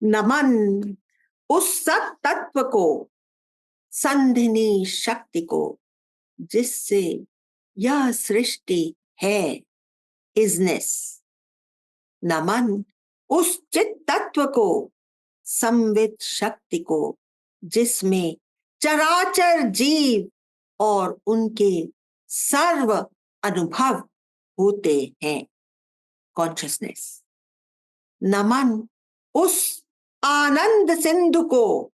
नमन उस सत तत्व को, संधिनी शक्ति को, जिससे यह सृष्टि है, इजनेस। नमन उस चित तत्व को, संवित शक्ति को, जिसमें चराचर जीव और उनके सर्व अनुभव होते हैं, कॉन्शियसनेस। नमन उस आनंद सिंधु को,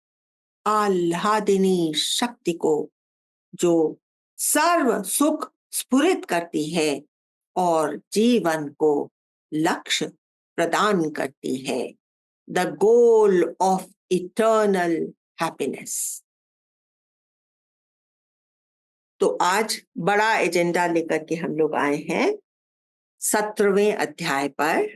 आह्लादिनी शक्ति को, जो सर्व सुख स्फुरित करती है और जीवन को लक्ष्य प्रदान करती है, the goal of eternal happiness. तो आज बड़ा एजेंडा लेकर के हम लोग आए हैं 17वें अध्याय पर।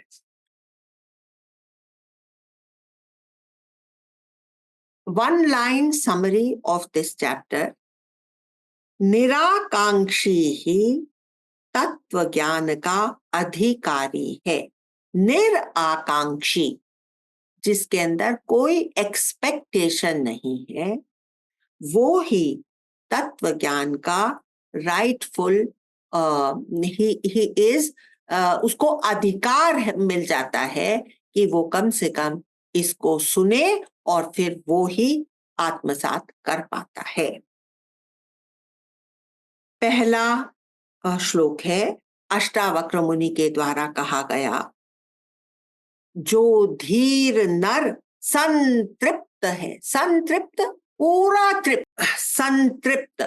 One line summary of this chapter. निराकांक्षी ही तत्व ज्ञान का अधिकारी है। निराकांक्षी, जिसके अंदर कोई एक्सपेक्टेशन नहीं है, वो ही तत्व ज्ञान का राइटफुल ही इज, उसको अधिकार मिल जाता है कि वो कम से कम इसको सुने और फिर वो ही आत्मसात कर पाता है। पहला श्लोक है अष्टावक्र मुनि के द्वारा कहा गया, जो धीर नर संतृप्त है। संतृप्त, पूरा तृप्त, संतृप्त,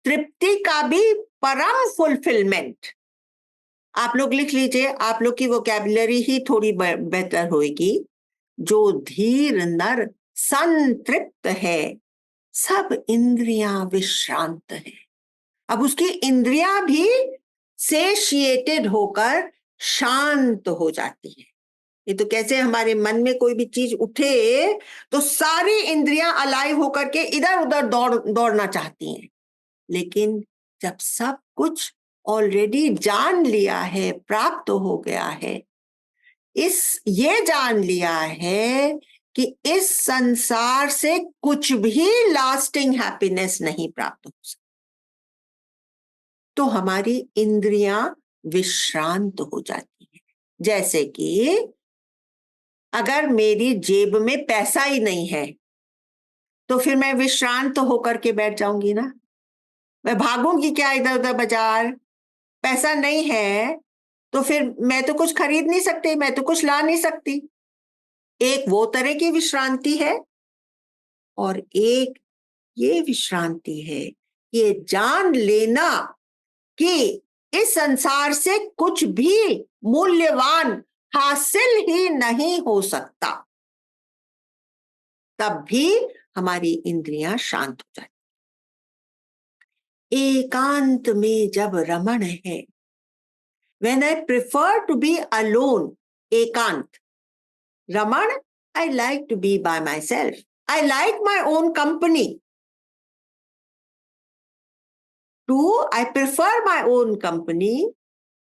तृप्ति का भी परम फुलफिलमेंट। आप लोग लिख लीजिए, आप लोग की वोकैबुलरी ही थोड़ी बेहतर होगी। जो धीर नर संतृप्त है, सब इंद्रियां विश्रांत है। अब उसकी इंद्रियां भी सेशिएटेड होकर शांत हो जाती है। ये तो कैसे हमारे मन में कोई भी चीज उठे तो सारी इंद्रियां अलाइव होकर के इधर उधर दौड़ना चाहती हैं, लेकिन जब सब कुछ ऑलरेडी जान लिया है, प्राप्त हो गया है, ये जान लिया है कि इस संसार से कुछ भी लास्टिंग हैप्पीनेस नहीं प्राप्त हो सकती, तो हमारी इंद्रियां विश्रांत हो जाती है। जैसे कि अगर मेरी जेब में पैसा ही नहीं है तो फिर मैं विश्रांत होकर के बैठ जाऊंगी ना, मैं भागूंगी क्या इधर उधर बाजार? पैसा नहीं है तो फिर मैं तो कुछ खरीद नहीं सकती, मैं तो कुछ ला नहीं सकती। एक वो तरह की विश्रांति है, और एक ये विश्रांति है, ये जान लेना कि इस संसार से कुछ भी मूल्यवान हासिल ही नहीं हो सकता, तब भी हमारी इंद्रियां शांत हो जाती। एकांत में जब रमण है, when I prefer to be alone, ekant. Raman, I like to be by myself. I like my own company. I prefer my own company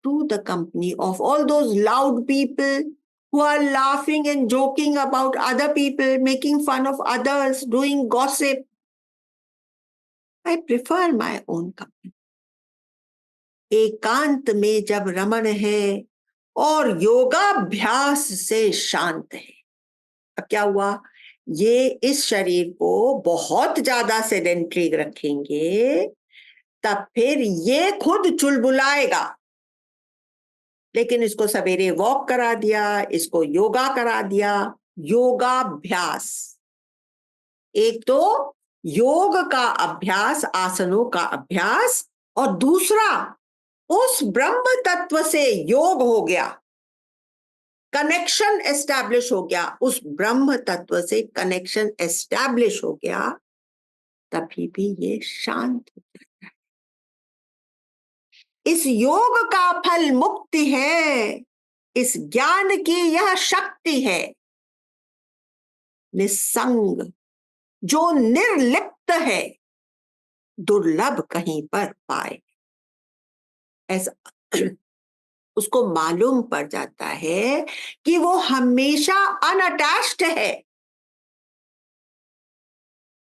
to the company of all those loud people who are laughing and joking about other people, making fun of others, doing gossip. I prefer my own company. एकांत में जब रमण है और योगाभ्यास से शांत है। अब क्या हुआ, ये इस शरीर को बहुत ज्यादा सेडेंट्री रखेंगे, तब फिर ये खुद चुलबुलाएगा। लेकिन इसको सवेरे वॉक करा दिया, इसको योगा करा दिया। योगाभ्यास, एक तो योग का अभ्यास, आसनों का अभ्यास, और दूसरा उस ब्रह्म तत्व से योग हो गया, कनेक्शन एस्टैब्लिश हो गया, उस ब्रह्म तत्व से कनेक्शन एस्टैब्लिश हो गया, तभी भी ये शांत हो जाता है। इस योग का फल मुक्ति है, इस ज्ञान की यह शक्ति है। निस्संग, जो निर्लिप्त है, दुर्लभ कहीं पर पाए, ऐसा उसको मालूम पड़ जाता है कि वो हमेशा अनअटैच्ड है,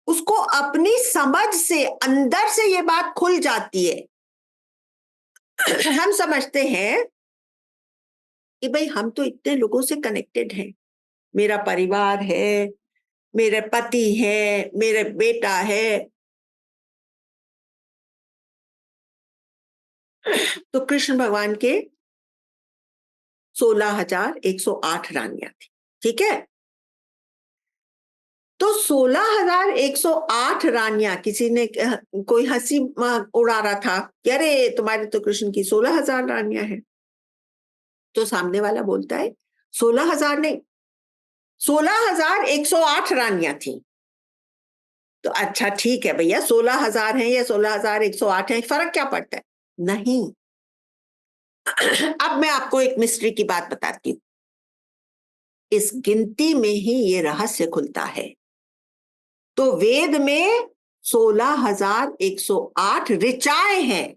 उसको अपनी समझ से अंदर से ये बात खुल जाती है। हम समझते हैं कि भाई हम तो इतने लोगों से कनेक्टेड हैं, मेरा परिवार है, मेरे पति है, मेरे बेटा है। तो कृष्ण भगवान के 16,108 रानियां थी, ठीक है। तो 16,108 रानियां, किसी ने कोई हंसी उड़ा रहा था कि अरे तुम्हारे तो कृष्ण की 16,000 रानियां हैं। तो सामने वाला बोलता है 16,000 नहीं, 16,108 रानियां थी। तो अच्छा ठीक है भैया, 16,000 है या 16,108 है, फर्क क्या पड़ता है? नहीं। अब मैं आपको एक मिस्ट्री की बात बताती हूँ। इस गिनती में ही ये रहस्य खुलता है। तो वेद में 16,108 ऋचाएं हैं,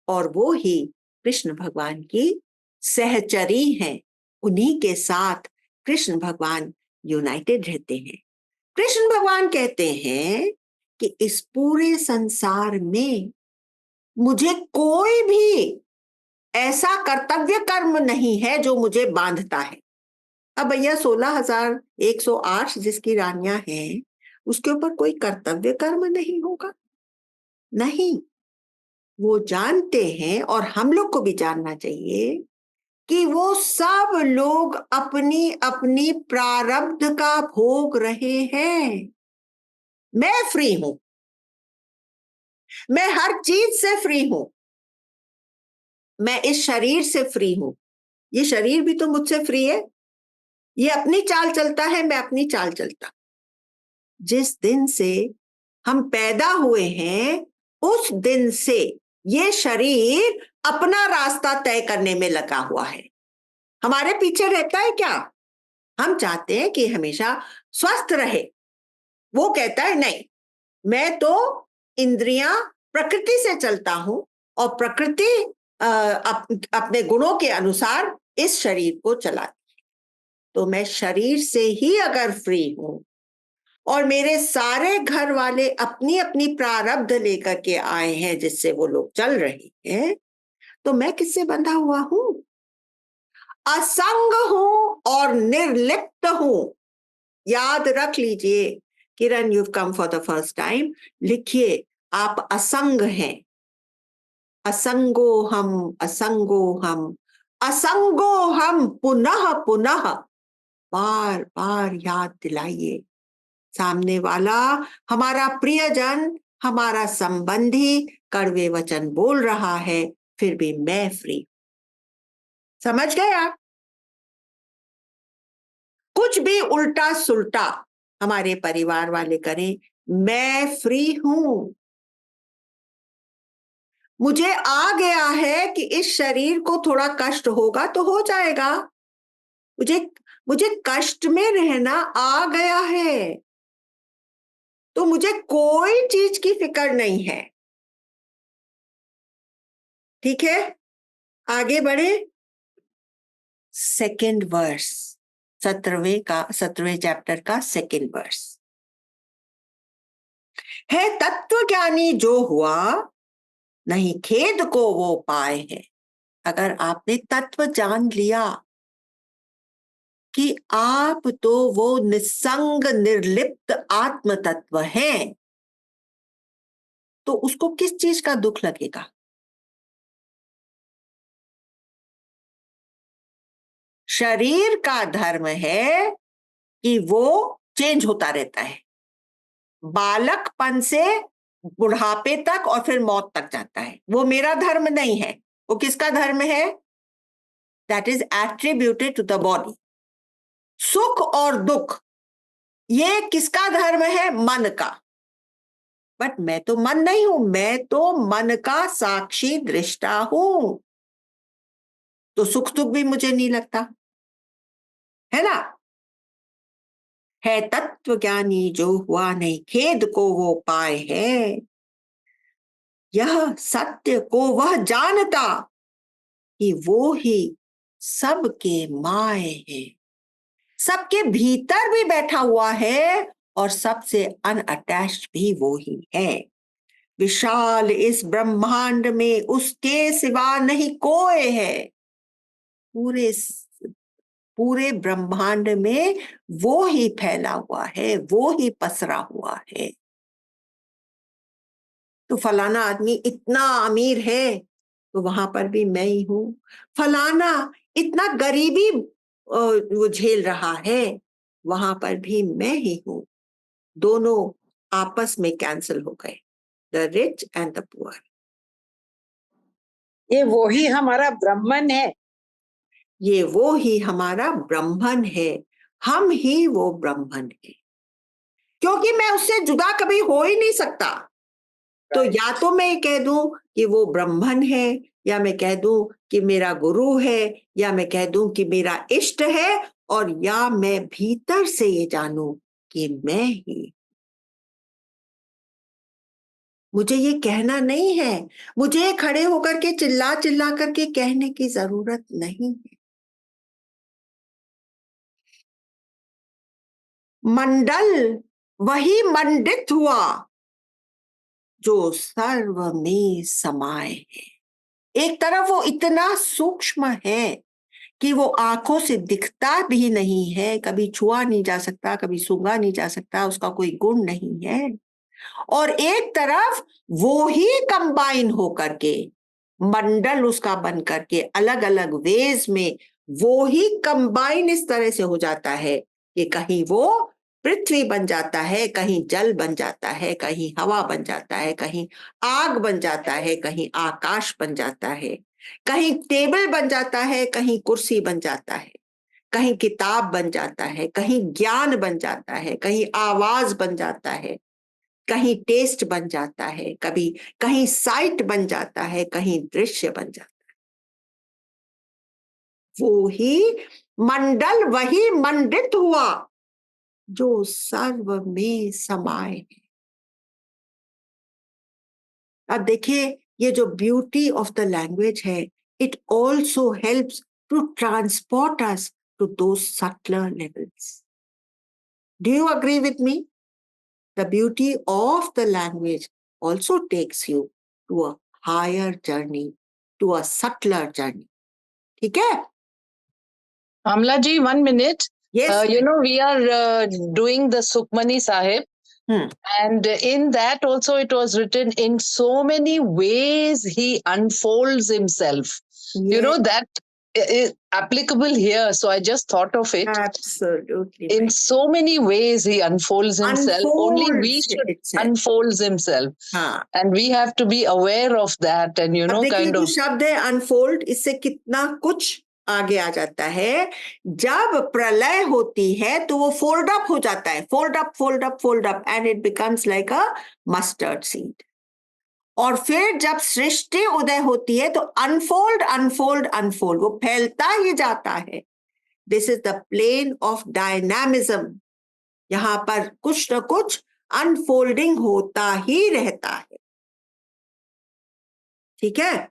और वो ही कृष्ण भगवान की सहचरी हैं। उन्हीं के साथ कृष्ण भगवान यूनाइटेड रहते हैं। कृष्ण भगवान कहते हैं कि इस पूरे संसार में मुझे कोई भी ऐसा कर्तव्य कर्म नहीं है जो मुझे बांधता है। अब भैया 16,108 जिसकी रानियां हैं, उसके ऊपर कोई कर्तव्य कर्म नहीं होगा? नहीं। वो जानते हैं, और हम लोग को भी जानना चाहिए, कि वो सब लोग अपनी अपनी प्रारब्ध का भोग रहे हैं। मैं फ्री हूं, मैं हर चीज से फ्री हूं, मैं इस शरीर से फ्री हूं, ये शरीर भी तो मुझसे फ्री है। ये अपनी चाल चलता है, मैं अपनी चाल चलता। जिस दिन से हम पैदा हुए हैं, उस दिन से ये शरीर अपना रास्ता तय करने में लगा हुआ है। हमारे पीछे रहता है क्या? हम चाहते हैं कि हमेशा स्वस्थ रहे। वो कहता है नहीं, मैं तो इंद्रियां प्रकृति से चलता हूं, और प्रकृति अपने गुणों के अनुसार इस शरीर को चलाती। तो मैं शरीर से ही अगर फ्री हूं, और मेरे सारे घर वाले अपनी अपनी प्रारब्ध लेकर के आए हैं जिससे वो लोग चल रहे हैं, तो मैं किससे बंधा हुआ हूं? असंग हूं और निर्लिप्त हूं। याद रख लीजिए। Kiran, you come for the first time, लिखिए, आप असंग हैं। असंगो हम, असंगो हम, असंगो हम, पुनः पुनः बार बार याद दिलाइए। सामने वाला, हमारा प्रियजन, हमारा संबंधी कड़वे वचन बोल रहा है, फिर भी मैं फ्री। समझ गए आप? कुछ भी उल्टा सुल्टा हमारे परिवार वाले करें, मैं फ्री हूं। मुझे आ गया है कि इस शरीर को थोड़ा कष्ट होगा तो हो जाएगा। मुझे मुझे कष्ट में रहना आ गया है, तो मुझे कोई चीज की फिक्र नहीं है। ठीक है, आगे बढ़े। सेकेंड वर्स, 17वें चैप्टर का सेकेंड वर्स है। तत्व ज्ञानी जो हुआ, नहीं खेद को वो पाए है। अगर आपने तत्व जान लिया कि आप तो वो निसंग निर्लिप्त आत्म तत्व हैं, तो उसको किस चीज का दुख लगेगा? शरीर का धर्म है कि वो चेंज होता रहता है, बालकपन से बुढ़ापे तक और फिर मौत तक जाता है। वो मेरा धर्म नहीं है। वो किसका धर्म है? That is attributed to the body. सुख और दुख, ये किसका धर्म है? मन का। बट मैं तो मन नहीं हूं, मैं तो मन का साक्षी दृष्टा हूं। तो सुख दुख भी मुझे नहीं लगता, है ना? है तत्व ज्ञानी जो हुआ, नहीं खेद को वो पाए है। यह सत्य को वह जानता कि वो ही सबके माए है। सबके भीतर भी बैठा हुआ है, और सबसे अनअटैच्ड भी वो ही है। विशाल इस ब्रह्मांड में उसके सिवा नहीं कोई है। पूरे पूरे ब्रह्मांड में वो ही फैला हुआ है, वो ही पसरा हुआ है। तो फलाना आदमी इतना अमीर है तो वहां पर भी मैं ही हूं। फलाना इतना गरीबी वो झेल रहा है, वहां पर भी मैं ही हूं। दोनों आपस में कैंसिल हो गए, the rich and the poor. ये वो ही हमारा ब्राह्मण है। ये वो ही हमारा ब्राह्मण है, हम ही वो ब्राह्मण है, क्योंकि मैं उससे जुदा कभी हो ही नहीं सकता। तो या तो मैं कह दूं कि वो ब्राह्मण है, या मैं कह दूं कि मेरा गुरु है, या मैं कह दूं कि मेरा इष्ट है, और या मैं भीतर से ये जानूं कि मैं ही। मुझे ये कहना नहीं है, मुझे खड़े होकर के चिल्ला चिल्ला करके कहने की जरूरत नहीं है। मंडल वही मंडित हुआ जो सर्व में समाये है। एक तरफ वो इतना सूक्ष्म है कि वो आंखों से दिखता भी नहीं है, कभी छुआ नहीं जा सकता, कभी सूंघा नहीं जा सकता, उसका कोई गुण नहीं है। और एक तरफ वो ही कंबाइन होकर के, मंडल उसका बन करके अलग अलग वेज में वो ही कंबाइन इस तरह से हो जाता है कि कहीं वो पृथ्वी बन जाता है, कहीं जल बन जाता है, कहीं हवा बन जाता है, कहीं आग बन जाता है, कहीं आकाश बन जाता है, कहीं टेबल बन जाता है, कहीं कुर्सी बन जाता है, कहीं किताब बन जाता है, कहीं ज्ञान बन जाता है, कहीं आवाज बन जाता है, कहीं टेस्ट बन जाता है, कभी कहीं साइट बन जाता है, कहीं दृश्य बन जाता है। वो ही मंडल वही मंडित हुआ जो सर्व में समाये है। अब देखिए, ये जो ब्यूटी ऑफ द लैंग्वेज है, it also helps to transport us to those subtler levels. Do you agree with me? The beauty of the language also takes you to a higher journey, to a subtler journey. ठीक है? Amla ji, 1 minute. Yes. We are doing the Sukhmani Sahib, Hmm. and in that also it was written in so many ways he unfolds himself. Yes. That is applicable here. So I just thought of it. Absolutely In right. so many ways he unfolds himself. Only we Unfolds should itself. unfolds himself. हाँ. And we have to be aware of that, and अब देखिए, kind जो of शब्द है unfold, इससे कितना कुछ आगे आ जाता है। जब प्रलय होती है तो वो फोल्ड अप हो जाता है, fold up fold up fold up, and it becomes like a mustard seed. और फिर जब सृष्टि उदय होती है तो अनफोल्ड अनफोल्ड अनफोल्ड, वो फैलता ही जाता है। This is the plane of dynamism. यहां पर कुछ न कुछ अनफोल्डिंग होता ही रहता है। ठीक है?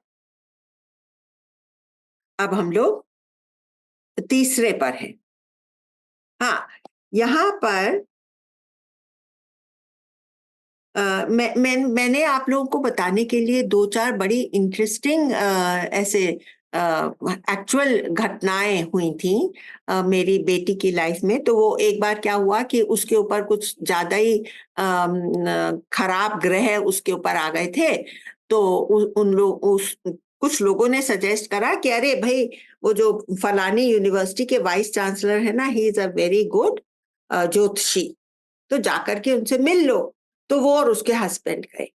अब हम लोग तीसरे पर हैं। हाँ, यहां पर मैंने आप लोगों को बताने के लिए दो चार बड़ी इंटरेस्टिंग ऐसे एक्चुअल घटनाएं हुई थी मेरी बेटी की लाइफ में। तो वो एक बार क्या हुआ कि उसके ऊपर कुछ ज्यादा ही खराब ग्रह उसके ऊपर आ गए थे। तो उन लोग उस कुछ लोगों ने सजेस्ट करा कि अरे भाई, वो जो फलानी यूनिवर्सिटी के वाइस चांसलर है ना, he is a very good ज्योतिषी, तो जाकर के उनसे मिल लो। तो वो और उसके हस्बैंड गए।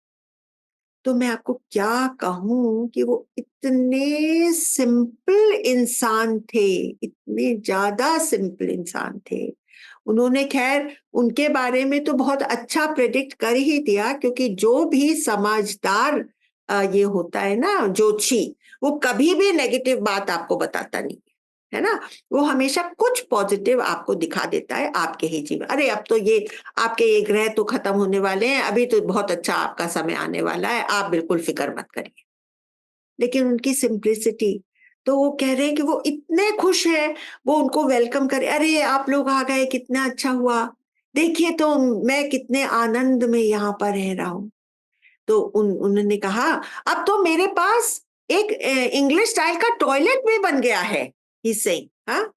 तो मैं आपको क्या कहूं कि वो इतने सिंपल इंसान थे, इतने ज्यादा सिंपल इंसान थे। उन्होंने खैर उनके बारे में तो बहुत अच्छा प्रेडिक्ट कर ही दिया, क्योंकि जो भी समझदार ये होता है ना ज्योतिषी, वो कभी भी नेगेटिव बात आपको बताता नहीं है ना। वो हमेशा कुछ पॉजिटिव आपको दिखा देता है आपके ही जीवन। अरे अब तो ये आपके ये ग्रह तो खत्म होने वाले हैं, अभी तो बहुत अच्छा आपका समय आने वाला है, आप बिल्कुल फिक्र मत करिए। लेकिन उनकी सिंप्लिसिटी, तो वो कह रहे हैं कि वो इतने खुश हैं, वो उनको वेलकम करे, अरे आप लोग आ गए, कितना अच्छा हुआ। देखिए तो मैं कितने आनंद में यहाँ पर रह रहा हूँ। तो उन्होंने कहा अब तो मेरे पास एक इंग्लिश स्टाइल का टॉयलेट भी बन गया है। ही सेइंग, हाँ,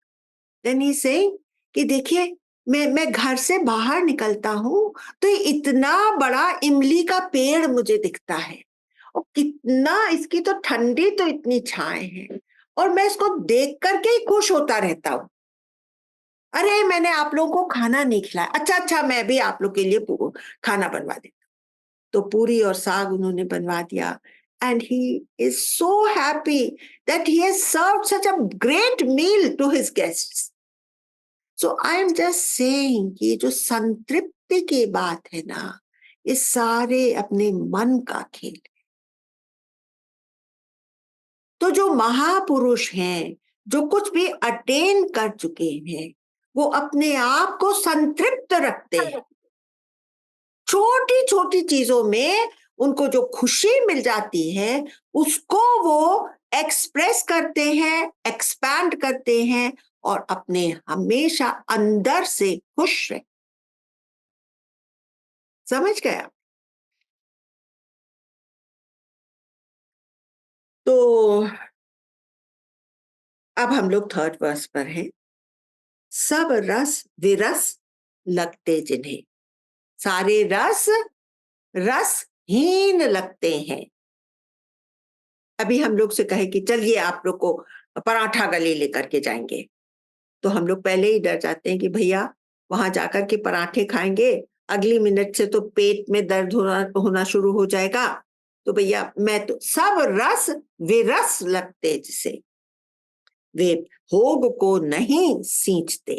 देन ही सेइंग कि देखिए मैं घर से बाहर निकलता हूँ तो इतना बड़ा इमली का पेड़ मुझे दिखता है और कितना इसकी तो ठंडी तो इतनी छाए है और मैं इसको देख करके ही खुश होता रहता हूँ। अरे मैंने आप लोगों को खाना नहीं खिलाया, अच्छा अच्छा मैं भी आप लोग के लिए खाना बनवा देता। तो पूरी और साग उन्होंने बनवा दिया and he is so happy that he has served such a great meal to his guests. So I am just saying कि ये जो संतृप्ति की बात है ना, ये सारे अपने मन का खेल। तो जो महापुरुष हैं, जो कुछ भी अटेन कर चुके हैं, वो अपने आप को संतृप्त रखते हैं। छोटी छोटी चीजों में उनको जो खुशी मिल जाती है उसको वो एक्सप्रेस करते हैं, एक्सपैंड करते हैं और अपने हमेशा अंदर से खुश रहे। समझ गया? तो अब हम लोग थर्ड वर्स पर हैं। सब रस विरस लगते जिन्हें, सारे रस रसहीन लगते हैं। अभी हम लोग से कहे कि चलिए आप लोग को पराठा गले लेकर के जाएंगे, तो हम लोग पहले ही डर जाते हैं कि भैया वहां जाकर के पराठे खाएंगे, अगली मिनट से तो पेट में दर्द होना शुरू हो जाएगा। तो भैया मैं तो सब रस विरस लगते जिसे, वे भोग को नहीं सींचते।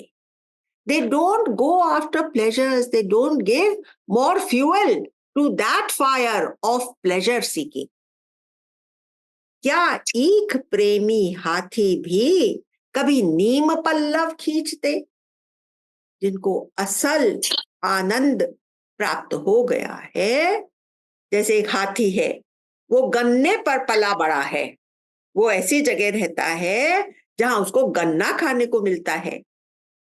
They don't go after pleasures. They don't give more fuel to that fire of pleasure seeking. क्या ईख प्रेमी हाथी भी कभी नीम पल्लव खींचते? जिनको असल आनंद प्राप्त हो गया है, जैसे एक हाथी है, वो गन्ने पर पला बड़ा है, वो ऐसी जगह रहता है जहां उसको गन्ना खाने को मिलता है,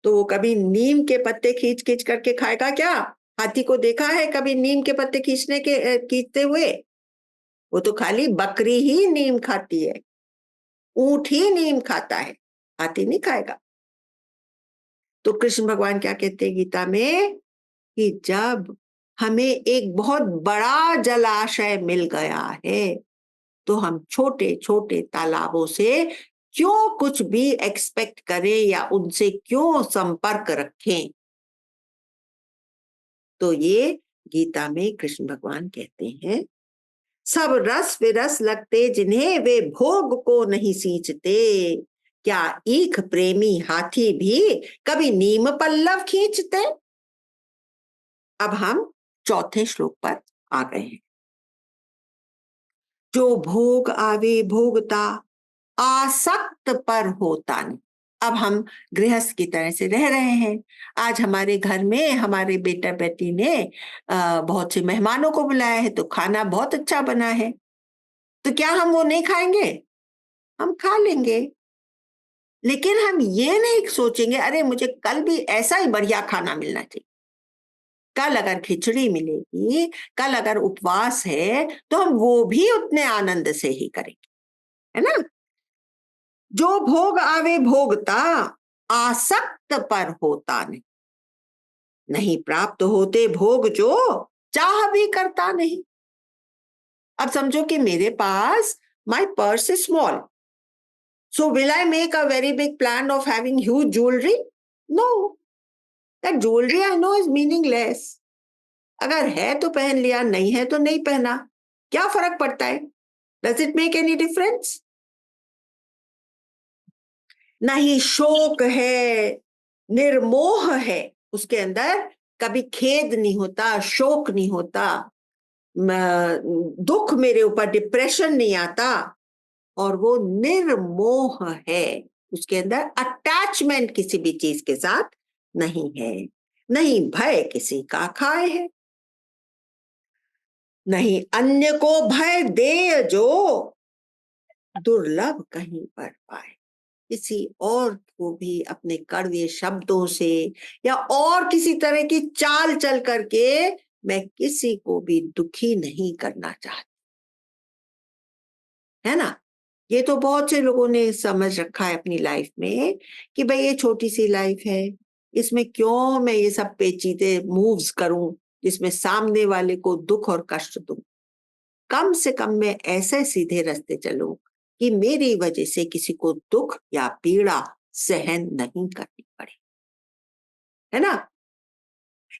तो वो कभी नीम के पत्ते खींच खींच करके खाएगा क्या? हाथी को देखा है कभी नीम के पत्ते खींचते हुए? वो तो खाली बकरी ही नीम खाती है, ऊंट ही नीम खाता है, हाथी नहीं खाएगा। तो कृष्ण भगवान क्या कहते हैं गीता में कि जब हमें एक बहुत बड़ा जलाशय मिल गया है तो हम छोटे छोटे तालाबों से क्यों कुछ भी एक्सपेक्ट करें या उनसे क्यों संपर्क रखें। तो ये गीता में कृष्ण भगवान कहते हैं सब रस विरस लगते जिन्हें वे भोग को नहीं सींचते, क्या ईख प्रेमी हाथी भी कभी नीम पल्लव खींचते? अब हम चौथे श्लोक पर आ गए हैं। जो भोग आवे भोगता, आसक्त पर होता नहीं। अब हम गृहस्थ की तरह से रह रहे हैं। आज हमारे घर में हमारे बेटा बेटी ने बहुत से मेहमानों को बुलाया है, तो खाना बहुत अच्छा बना है, तो क्या हम वो नहीं खाएंगे? हम खा लेंगे, लेकिन हम ये नहीं सोचेंगे अरे मुझे कल भी ऐसा ही बढ़िया खाना मिलना चाहिए। कल अगर खिचड़ी मिलेगी, कल अगर उपवास है, तो हम वो भी उतने आनंद से ही करेंगे, है ना? जो भोग आवे भोगता, आसक्त पर होता नहीं। नहीं प्राप्त होते भोग जो चाह भी करता नहीं। अब समझो कि मेरे पास my purse is small, so will I make a very big plan of having huge jewelry? No, that jewelry I know is meaningless. अगर है तो पहन लिया, नहीं है तो नहीं पहना, क्या फर्क पड़ता है? Does it make any difference? नहीं शोक है, निर्मोह है, उसके अंदर कभी खेद नहीं होता, शोक नहीं होता, दुख मेरे ऊपर डिप्रेशन नहीं आता, और वो निर्मोह है, उसके अंदर अटैचमेंट किसी भी चीज के साथ नहीं है, नहीं भय किसी का खाए है, नहीं अन्य को भय दे जो दुर्लभ कहीं पर पाए। किसी और को भी अपने कड़वे शब्दों से या और किसी तरह की चाल चल करके मैं किसी को भी दुखी नहीं करना चाहती, है ना? ये तो बहुत से लोगों ने समझ रखा है अपनी लाइफ में कि भाई ये छोटी सी लाइफ है, इसमें क्यों मैं ये सब पेचीदे मूव्स करूं जिसमें सामने वाले को दुख और कष्ट दूं। कम से कम मैं ऐसे सीधे रास्ते चलूं कि मेरी वजह से किसी को दुख या पीड़ा सहन नहीं करनी पड़े, है ना?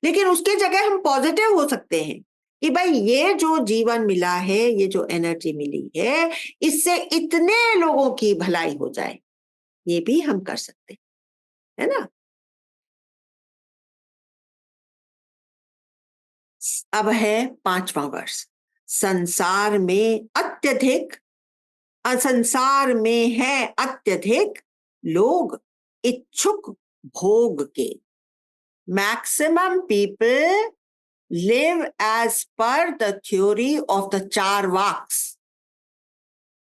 लेकिन उसके जगह हम पॉजिटिव हो सकते हैं कि भाई ये जो जीवन मिला है, ये जो एनर्जी मिली है, इससे इतने लोगों की भलाई हो जाए, ये भी हम कर सकते हैं, है ना? अब है 5वां वर्ष। संसार में अत्यधिक संसार में है अत्यधिक लोग इच्छुक भोग के। Maximum people live as per the theory of the चार वाक्स।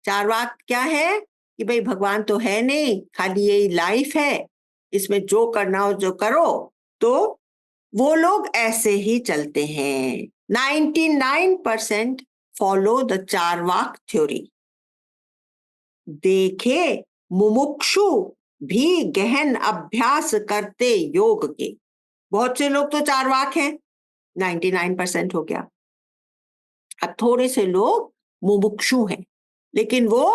चार वाक क्या है कि भाई भगवान तो है नहीं, खाली यही लाइफ है, इसमें जो करना हो जो करो। तो वो लोग ऐसे ही चलते हैं। 99% फॉलो द चार वाक थ्योरी। देखे मुमुक्षु भी गहन अभ्यास करते योग के। बहुत से लोग तो चार वाक हैं, 99% हो गया। अब थोड़े से लोग मुमुक्षु हैं, लेकिन वो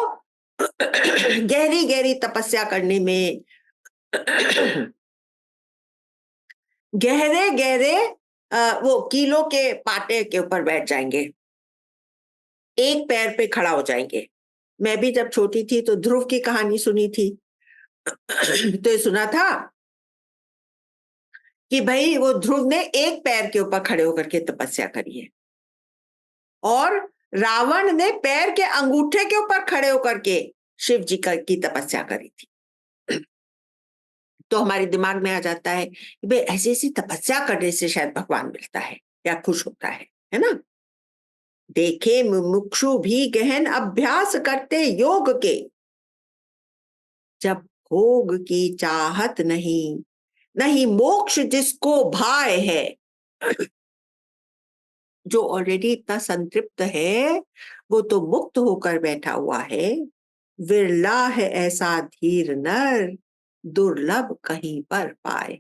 गहरी गहरी तपस्या करने में गहरे गहरे वो कीलों के पाटे के ऊपर बैठ जाएंगे, एक पैर पे खड़ा हो जाएंगे। मैं भी जब छोटी थी तो ध्रुव की कहानी सुनी थी। तो ये सुना था कि भाई वो ध्रुव ने एक पैर के ऊपर खड़े होकर के तपस्या करी है, और रावण ने पैर के अंगूठे के ऊपर खड़े होकर के शिव जी की तपस्या करी थी। तो हमारे दिमाग में आ जाता है कि भाई ऐसी ऐसी तपस्या करने से शायद भगवान मिलता है या खुश होता है ना? देखे मुमुक्षु भी गहन अभ्यास करते योग के, जब भोग की चाहत नहीं, नहीं मोक्ष जिसको भाए है। जो ऑलरेडी इतना संतृप्त है वो तो मुक्त होकर बैठा हुआ है। विरला है ऐसा धीर नर, दुर्लभ कहीं पर पाए।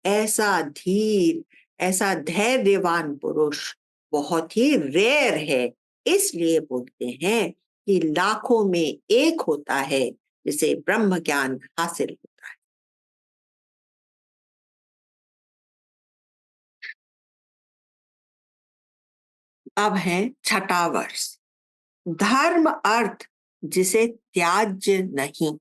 ऐसा धीर, ऐसा धैर्यवान पुरुष बहुत ही रेयर है। इसलिए बोलते हैं कि लाखों में एक होता है जिसे ब्रह्म ज्ञान हासिल होता है। अब है 6वां वर्ष। धर्म अर्थ जिसे त्याज्य नहीं।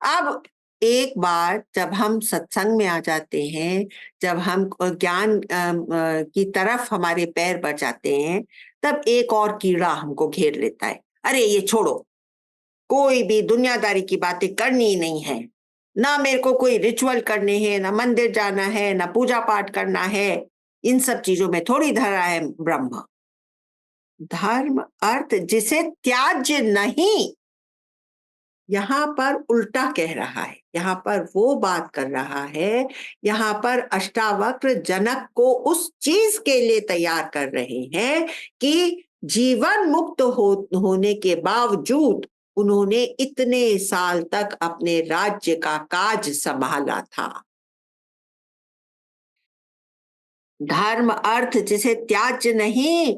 अब एक बार जब हम सत्संग में आ जाते हैं, जब हम ज्ञान की तरफ हमारे पैर बढ़ जाते हैं, तब एक और कीड़ा हमको घेर लेता है। अरे ये छोड़ो, कोई भी दुनियादारी की बातें करनी ही नहीं है, ना मेरे को कोई रिचुअल करने हैं, ना मंदिर जाना है, ना पूजा पाठ करना है, इन सब चीजों में थोड़ी धरा है ब्रह्म। धर्म अर्थ जिसे त्याज्य नहीं, यहां पर उल्टा कह रहा है, यहां पर वो बात कर रहा है। यहां पर अष्टावक्र जनक को उस चीज के लिए तैयार कर रहे हैं कि जीवन मुक्त होने के बावजूद उन्होंने इतने साल तक अपने राज्य का काज संभाला था। धर्म अर्थ जिसे त्याज्य नहीं,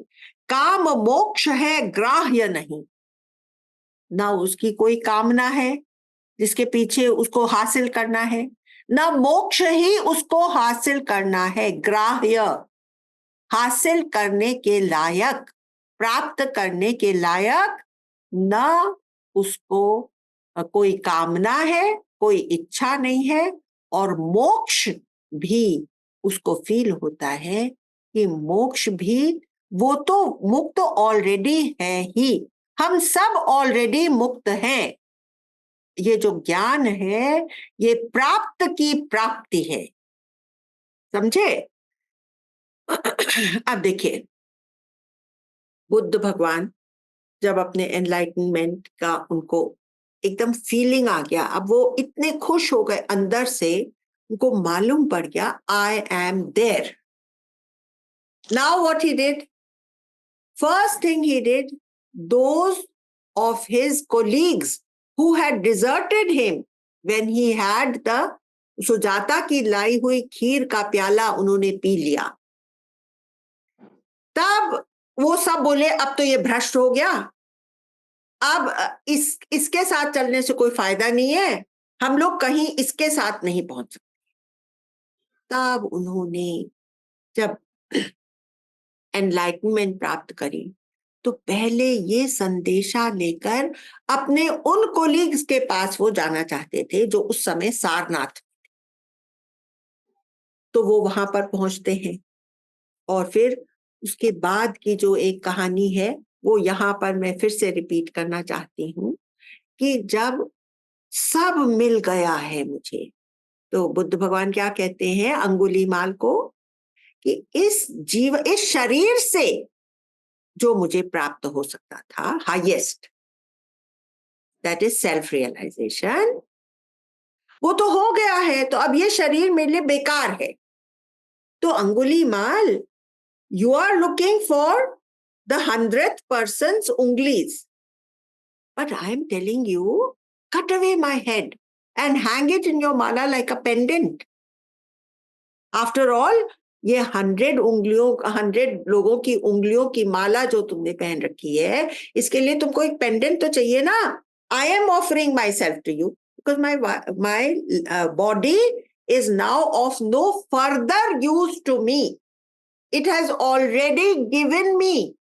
काम मोक्ष है ग्राह्य नहीं। ना उसकी कोई कामना है जिसके पीछे उसको हासिल करना है, ना मोक्ष ही उसको हासिल करना है। ग्राह्य, हासिल करने के लायक, प्राप्त करने के लायक ना उसको कोई कामना है, कोई इच्छा नहीं है। और मोक्ष भी उसको फील होता है कि मोक्ष भी, वो तो मुक्त ऑलरेडी है ही, हम सब ऑलरेडी मुक्त हैं। ये जो ज्ञान है ये प्राप्त की प्राप्ति है, समझे? अब देखिए, बुद्ध भगवान जब अपने एनलाइटनमेंट का उनको एकदम फीलिंग आ गया। अब वो इतने खुश हो गए अंदर से, उनको मालूम पड़ गया I am there. Now what he did, first thing he did, those of his colleagues who had deserted him when he had the Sujata की लाई हुई खीर का प्याला उन्होंने पी लिया। तब वो सब बोले अब तो ये भ्रष्ट हो गया, अब इसके साथ चलने से कोई फायदा नहीं है, हम लोग कहीं इसके साथ नहीं पहुंच सकते। तब उन्होंने जब एनलाइटनमेंट प्राप्त करी तो पहले ये संदेशा लेकर अपने उन कोलीग्स के पास वो जाना चाहते थे जो उस समय सारनाथ, तो वो वहां पर पहुंचते हैं। और फिर उसके बाद की जो एक कहानी है वो यहाँ पर मैं फिर से रिपीट करना चाहती हूँ कि जब सब मिल गया है मुझे, तो बुद्ध भगवान क्या कहते हैं अंगुलीमाल को कि इस शरीर से जो मुझे प्राप्त हो सकता था highest, that is self realization, वो तो हो गया है, तो अब ये शरीर मेरे लिए बेकार है। तो Angulimal, you are looking for the 100th person's unglies, but I am telling you, cut away my head and hang it in your mala like a pendant. After all, ये 100 उंगलियों, 100 लोगों की उंगलियों की माला जो तुमने पहन रखी है, इसके लिए तुमको एक पेंडेंट तो चाहिए ना। I am offering myself to you because my body is now of no further use to me. It has already given me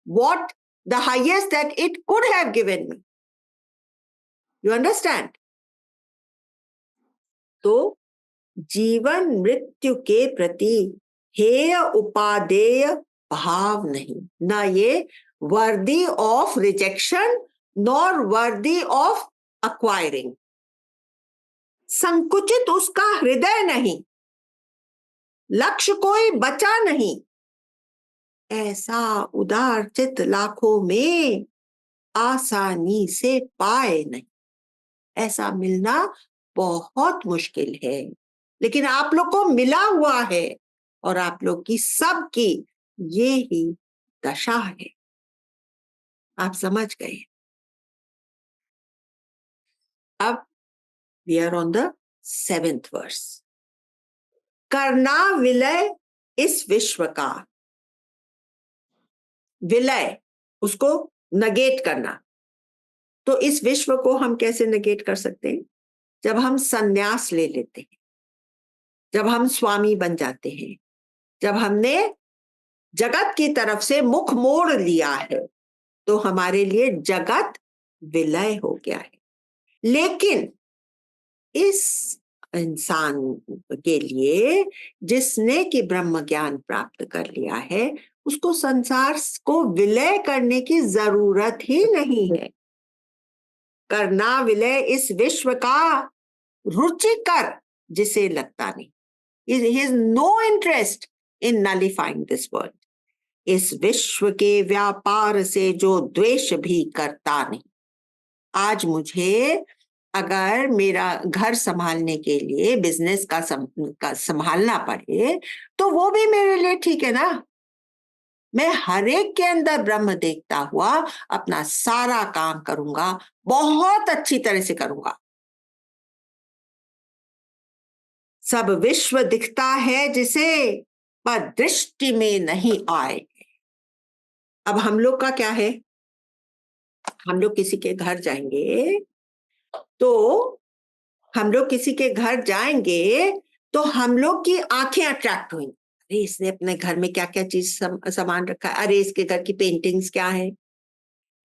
what the highest that it could have given me. You understand? तो जीवन मृत्यु के प्रति हेय उपादेय भाव नहीं, ना ये worthy of rejection nor worthy of acquiring. संकुचित उसका हृदय नहीं, लक्ष्य कोई बचा नहीं, ऐसा उदार चित लाखों में आसानी से पाए नहीं। ऐसा मिलना बहुत मुश्किल है, लेकिन आप लोग को मिला हुआ है और आप लोग की सबकी ये ही दशा है। आप समझ गए? अब we are on the 7th verse. करना विलय इस विश्व का, विलय उसको नगेट करना। तो इस विश्व को हम कैसे नेगेट कर सकते हैं? जब हम संन्यास ले लेते हैं, जब हम स्वामी बन जाते हैं, जब हमने जगत की तरफ से मुख मोड़ लिया है, तो हमारे लिए जगत विलय हो गया है। लेकिन इस इंसान के लिए जिसने कि ब्रह्म ज्ञान प्राप्त कर लिया है, उसको संसार को विलय करने की जरूरत ही नहीं है। करना विलय इस विश्व का रुचिकर जिसे लगता नहीं, he has no interest in nullifying this world. इस विश्व के व्यापार से जो द्वेष भी करता नहीं। आज मुझे अगर मेरा घर संभालने के लिए बिजनेस का संभालना पड़े तो वो भी मेरे लिए ठीक है ना। मैं हर एक के अंदर ब्रह्म देखता हुआ अपना सारा काम करूंगा, बहुत अच्छी तरह से करूंगा। सब विश्व दिखता है जिसे, पर दृष्टि में नहीं आए। अब हम लोग का क्या है, हम लोग किसी के घर जाएंगे तो हम लोग किसी के घर जाएंगे तो हम लोग की आंखें अट्रैक्ट हुई, अरे इसने अपने घर में क्या क्या चीज सामान रखा है, अरे इसके घर की पेंटिंग्स क्या है,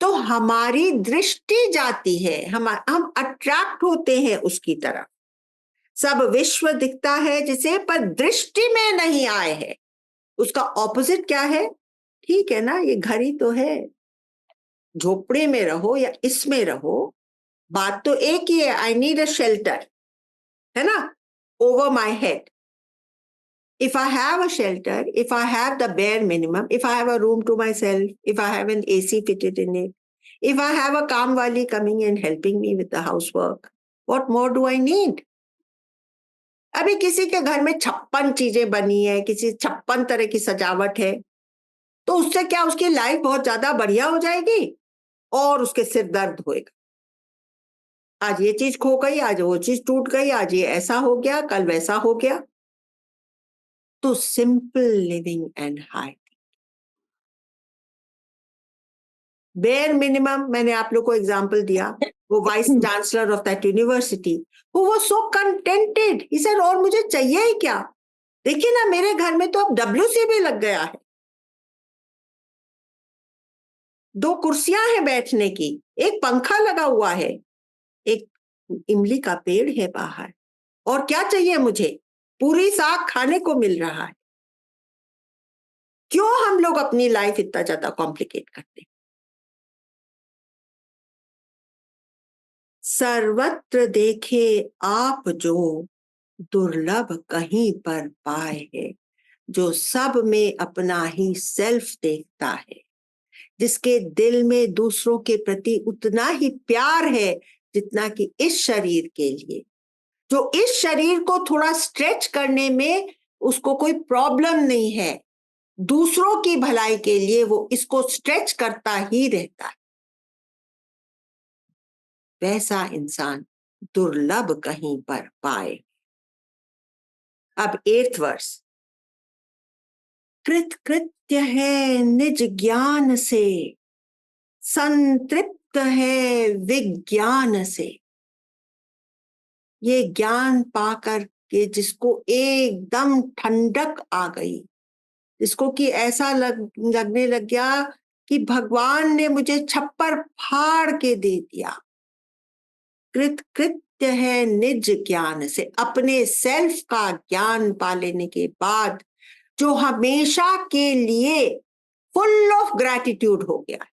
तो हमारी दृष्टि जाती है, हम अट्रैक्ट होते हैं उसकी तरफ। सब विश्व दिखता है जिसे, पर दृष्टि में नहीं आए है। उसका ऑपोजिट क्या है? ठीक है ना, ये घर ही तो है, झोपड़े में रहो या इसमें रहो, बात तो एक ही है, आई नीड अ शेल्टर, है ना, over my head. If I have a shelter, if I have the bare minimum, if I have a room to myself, if I have an AC fitted in it, If I have a kamwali coming and helping me with the housework, what more do I need? अभी किसी के घर में 56 चीजें बनी है, किसी 56 तरह की सजावट है, तो उससे क्या उसकी लाइफ बहुत ज्यादा बढ़िया हो जाएगी और उसके सिर दर्द होएगा। आज ये चीज खो गई, आज वो चीज टूट गई, आज ये ऐसा हो गया, कल वैसा हो गया। तो simple living and high, bare minimum. मैंने आप लोग को एग्जांपल दिया, वो vice chancellor of that university, वो was so contented, he said और मुझे चाहिए ही क्या। देखिए ना, मेरे घर में तो अब WC भी लग गया है, 2 कुर्सियां हैं बैठने की, एक पंखा लगा हुआ है, एक इमली का पेड़ है बाहर, और क्या चाहिए मुझे, पूरी साग खाने को मिल रहा है। क्यों हम लोग अपनी लाइफ इतना ज्यादा कॉम्प्लिकेट करते हैं? सर्वत्र देखे आप जो दुर्लभ कहीं पर पाए है, जो सब में अपना ही सेल्फ देखता है, जिसके दिल में दूसरों के प्रति उतना ही प्यार है जितना कि इस शरीर के लिए, जो इस शरीर को थोड़ा स्ट्रेच करने में उसको कोई प्रॉब्लम नहीं है, दूसरों की भलाई के लिए वो इसको स्ट्रेच करता ही रहता है, वैसा इंसान दुर्लभ कहीं पर पाए। अब 8th वर्स, कृतकृत्य है निज ज्ञान से, संतृप्त है विज्ञान से। ये ज्ञान पाकर के जिसको एकदम ठंडक आ गई, जिसको कि ऐसा लगने लग गया कि भगवान ने मुझे छप्पर फाड़ के दे दिया। कृतकृत्य है निज ज्ञान से, अपने सेल्फ का ज्ञान पा लेने के बाद जो हमेशा के लिए फुल ऑफ ग्रैटिट्यूड हो गया।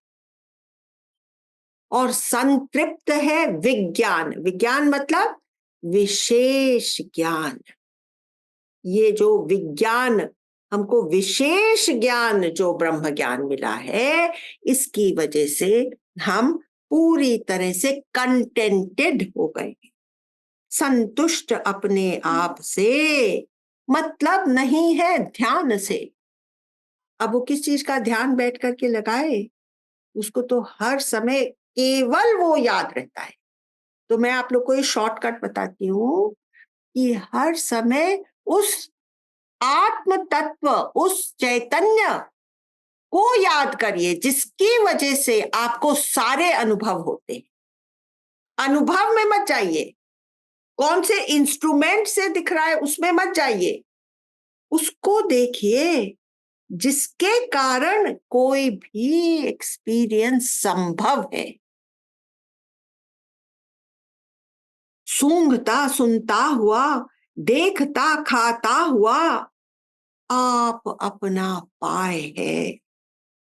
और संतृप्त है विज्ञान, विज्ञान मतलब विशेष ज्ञान। ये जो विज्ञान, हमको विशेष ज्ञान जो ब्रह्म ज्ञान मिला है, इसकी वजह से हम पूरी तरह से कंटेंटेड हो गए, संतुष्ट अपने आप से, मतलब नहीं है ध्यान से। अब वो किस चीज का ध्यान बैठ करके लगाए, उसको तो हर समय केवल वो याद रहता है। तो मैं आप लोग को ये शॉर्टकट बताती हूँ कि हर समय उस आत्म तत्व, उस चैतन्य को याद करिए जिसकी वजह से आपको सारे अनुभव होते हैं। अनुभव में मत जाइए, कौन से इंस्ट्रूमेंट से दिख रहा है उसमें मत जाइए, उसको देखिए जिसके कारण कोई भी एक्सपीरियंस संभव है। सूंघता सुनता हुआ, देखता खाता हुआ आप अपना पाए है,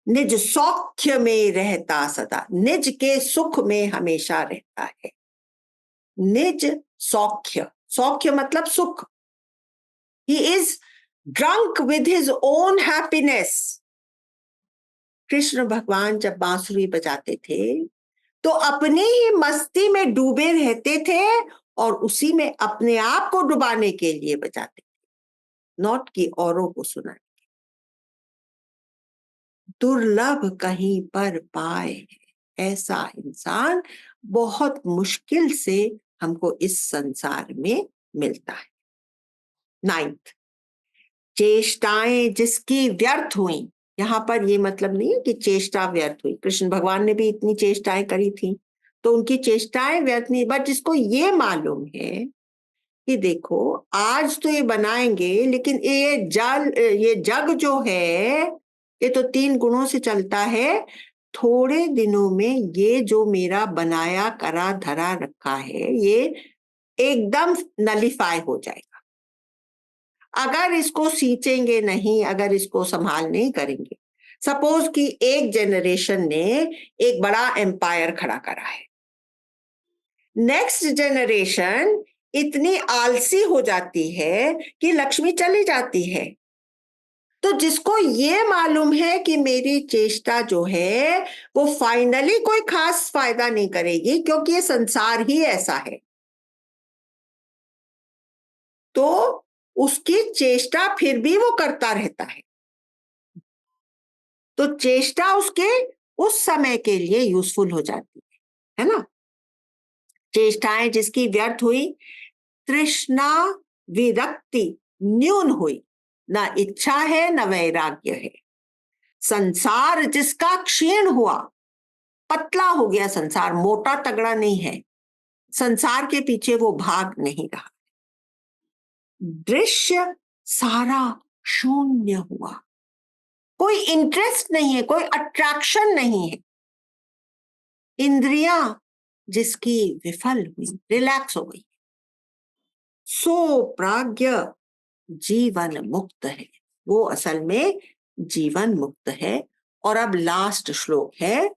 निज सौख्य में रहता सदा, निज के सुख में हमेशा रहता है। निज सौख्य, सौख्य मतलब सुख। He is drunk with his own happiness. Krishna भगवान जब बांसुरी बजाते थे तो अपनी ही मस्ती में डूबे रहते थे और उसी में अपने आप को डुबाने के लिए बजाते थे, नॉट कि औरों को सुना। दुर्लभ कहीं पर पाए, ऐसा इंसान बहुत मुश्किल से हमको इस संसार में मिलता है। 9th, चेष्टाएं जिसकी व्यर्थ हुई। यहां पर ये मतलब नहीं है कि चेष्टा व्यर्थ हुई, कृष्ण भगवान ने भी इतनी चेष्टाएं करी थी तो उनकी चेष्टाएं व्यर्थ नहीं, बट जिसको ये मालूम है कि देखो आज तो ये बनाएंगे लेकिन ये जग जो है ये तो 3 गुणों से चलता है, थोड़े दिनों में ये जो मेरा बनाया करा धरा रखा है ये एकदम नलिफाई हो जाएगा। अगर इसको सींचेंगे नहीं, अगर इसको संभाल नहीं करेंगे, सपोज कि एक जनरेशन ने एक बड़ा एम्पायर खड़ा करा है, नेक्स्ट जनरेशन इतनी आलसी हो जाती है कि लक्ष्मी चली जाती है, तो जिसको ये मालूम है कि मेरी चेष्टा जो है वो फाइनली कोई खास फायदा नहीं करेगी क्योंकि ये संसार ही ऐसा है, तो उसकी चेष्टा फिर भी वो करता रहता है। तो चेष्टा उसके उस समय के लिए यूजफुल हो जाती है ना। चेष्टाएं जिसकी व्यर्थ हुई, तृष्णा विरक्ति न्यून हुई, ना इच्छा है न वैराग्य है। संसार जिसका क्षीण हुआ, पतला हो गया संसार, मोटा तगड़ा नहीं है, संसार के पीछे वो भाग नहीं रहा। दृश्य सारा शून्य हुआ, कोई इंटरेस्ट नहीं है, कोई अट्रैक्शन नहीं है। इंद्रियां जिसकी विफल हुई, रिलैक्स हो गई, सो प्राज्ञ जीवन मुक्त है, वो असल में जीवन मुक्त है। और अब लास्ट श्लोक है,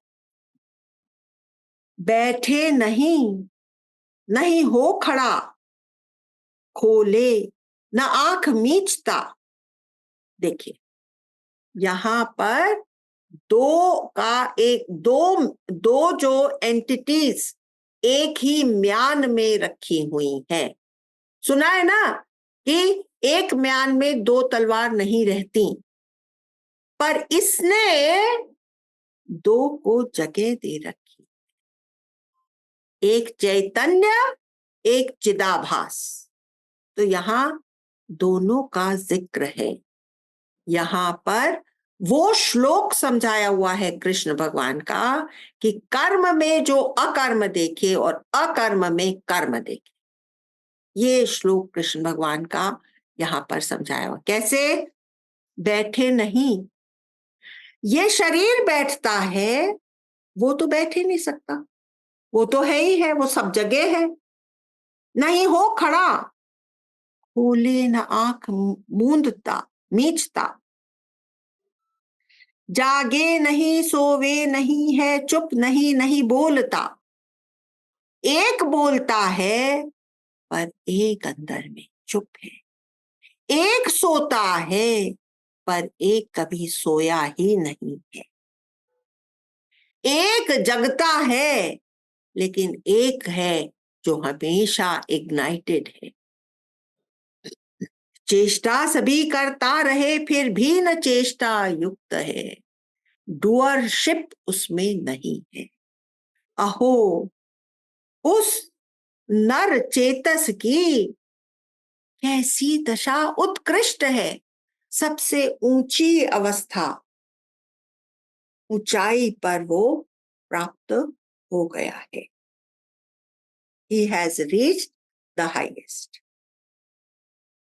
बैठे नहीं, नहीं हो खड़ा, खोले न आंख मीचता। देखिए यहां पर दो जो एंटिटीज एक ही म्यान में रखी हुई हैं। सुना है ना कि एक म्यान में दो तलवार नहीं रहती, पर इसने दो को जगह दे रखी, एक चैतन्य एक चिदाभास। तो यहां दोनों का जिक्र है। यहां पर वो श्लोक समझाया हुआ है कृष्ण भगवान का कि कर्म में जो अकर्म देखे और अकर्म में कर्म देखे। ये श्लोक कृष्ण भगवान का यहां पर समझाया हुआ। कैसे? बैठे नहीं, ये शरीर बैठता है, वो तो बैठ ही नहीं सकता, वो तो है ही है, वो सब जगह है। नहीं हो खड़ा, खोले न आंख मूंदता मीचता, जागे नहीं सोवे नहीं है, चुप नहीं नहीं बोलता। एक बोलता है पर एक अंदर में चुप है, एक सोता है पर एक कभी सोया ही नहीं है, एक जगता है लेकिन एक है जो हमेशा इग्नाइटेड है। चेष्टा सभी करता रहे फिर भी न चेष्टा युक्त है, डुअरशिप उसमें नहीं है। अहो उस नर चेतस की कैसी दशा उत्कृष्ट है, सबसे ऊंची अवस्था, ऊंचाई पर वो प्राप्त हो गया है। He has reached the highest.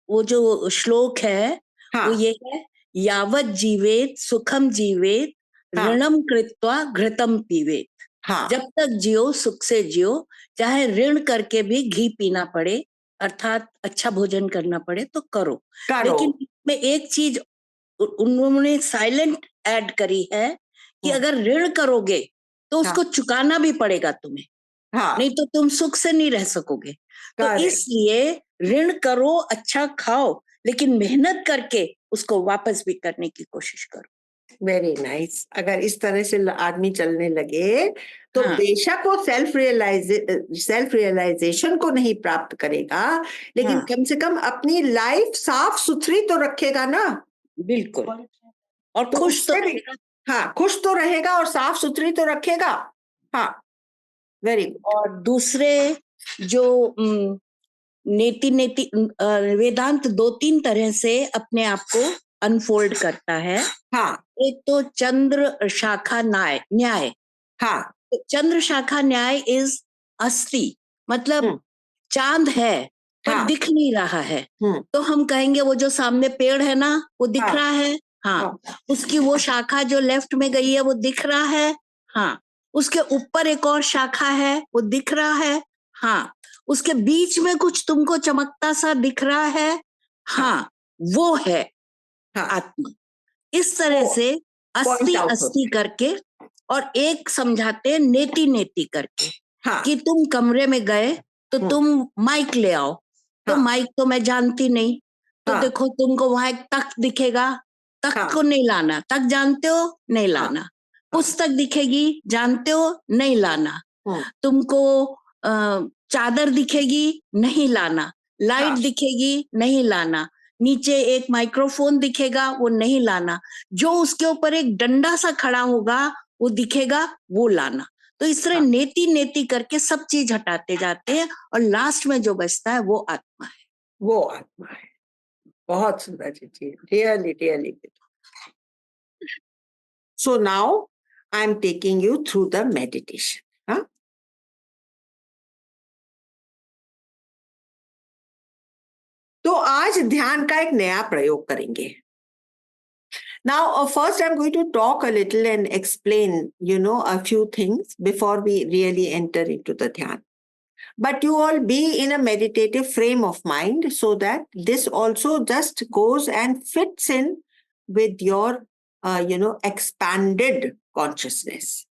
वो जो श्लोक है वो हाँ ये है, यावत जीवेत सुखम जीवेत हाँ ऋणम कृत्वा घृतम पीवेत। हाँ जब तक जियो सुख से जियो, चाहे ऋण करके भी घी पीना पड़े, अर्थात अच्छा भोजन करना पड़े तो करो। करो। लेकिन में एक चीज उन्होंने साइलेंट ऐड करी है कि हाँ अगर ऋण करोगे तो हाँ उसको चुकाना भी पड़ेगा तुम्हें, हाँ नहीं तो तुम सुख से नहीं रह सकोगे। तो करेक्ट, इसलिए ऋण करो, अच्छा खाओ, लेकिन मेहनत करके उसको वापस भी करने की कोशिश करो। Very nice. अगर इस तरह से आदमी चलने लगे तो हाँ, बेशक वो सेल्फ रियलाइजेशन को नहीं प्राप्त करेगा, लेकिन हाँ, कम से कम अपनी लाइफ साफ सुथरी तो रखेगा ना। बिल्कुल। और तो खुश तो उससे भी रहेगा। हाँ, खुश तो रहेगा और साफ सुथरी तो रखेगा। हाँ, वेरी गुड। और दूसरे जो नेति नेति वेदांत दो तीन तरह से अपने आप को अनफोल्ड करता है। हाँ एक तो चंद्र शाखा न्याय। हाँ तो चंद्र शाखा न्याय इज अस्थि, मतलब हम्म चांद है पर हाँ दिख नहीं रहा है। हम्म तो हम कहेंगे वो जो सामने पेड़ है ना वो दिख हाँ रहा है, हाँ। हाँ उसकी वो शाखा जो लेफ्ट में गई है वो दिख रहा है, हाँ। उसके ऊपर एक और शाखा है वो दिख रहा है, हाँ। उसके बीच में कुछ तुमको चमकता सा दिख रहा है, हाँ हाँ। वो है हाँ आत्मा। इस तरह वो से पॉइंट अस्थि आउट अस्थि होता है। करके, और एक समझाते हैं नेति नेति करके, हाँ कि तुम कमरे में गए तो हम्म, तुम माइक ले आओ। तो हाँ माइक तो मैं जानती नहीं, तो हाँ देखो तुमको वहां एक तख्त दिखेगा, तक हाँ। को नहीं लाना, तक जानते हो नहीं लाना, पुस्तक दिखेगी जानते हो नहीं लाना, हम्म, तुमको चादर दिखेगी नहीं लाना, लाइट हाँ। दिखेगी नहीं लाना, नीचे एक माइक्रोफोन दिखेगा वो नहीं लाना, जो उसके ऊपर एक डंडा सा खड़ा होगा वो दिखेगा वो लाना। तो इस तरह हाँ। नेति नेति करके सब चीज हटाते जाते हैं और लास्ट में जो बचता है वो आत्मा है। वो आत्मा है। बहुत सुंदर जी, really really. So now I am taking you through the meditation. हाँ, तो आज ध्यान का एक नया प्रयोग करेंगे। Now, first I'm going to talk a little and explain, a few things before we really enter into the dhyan. But you all be in a meditative frame of mind so that this also just goes and fits in with your, expanded consciousness.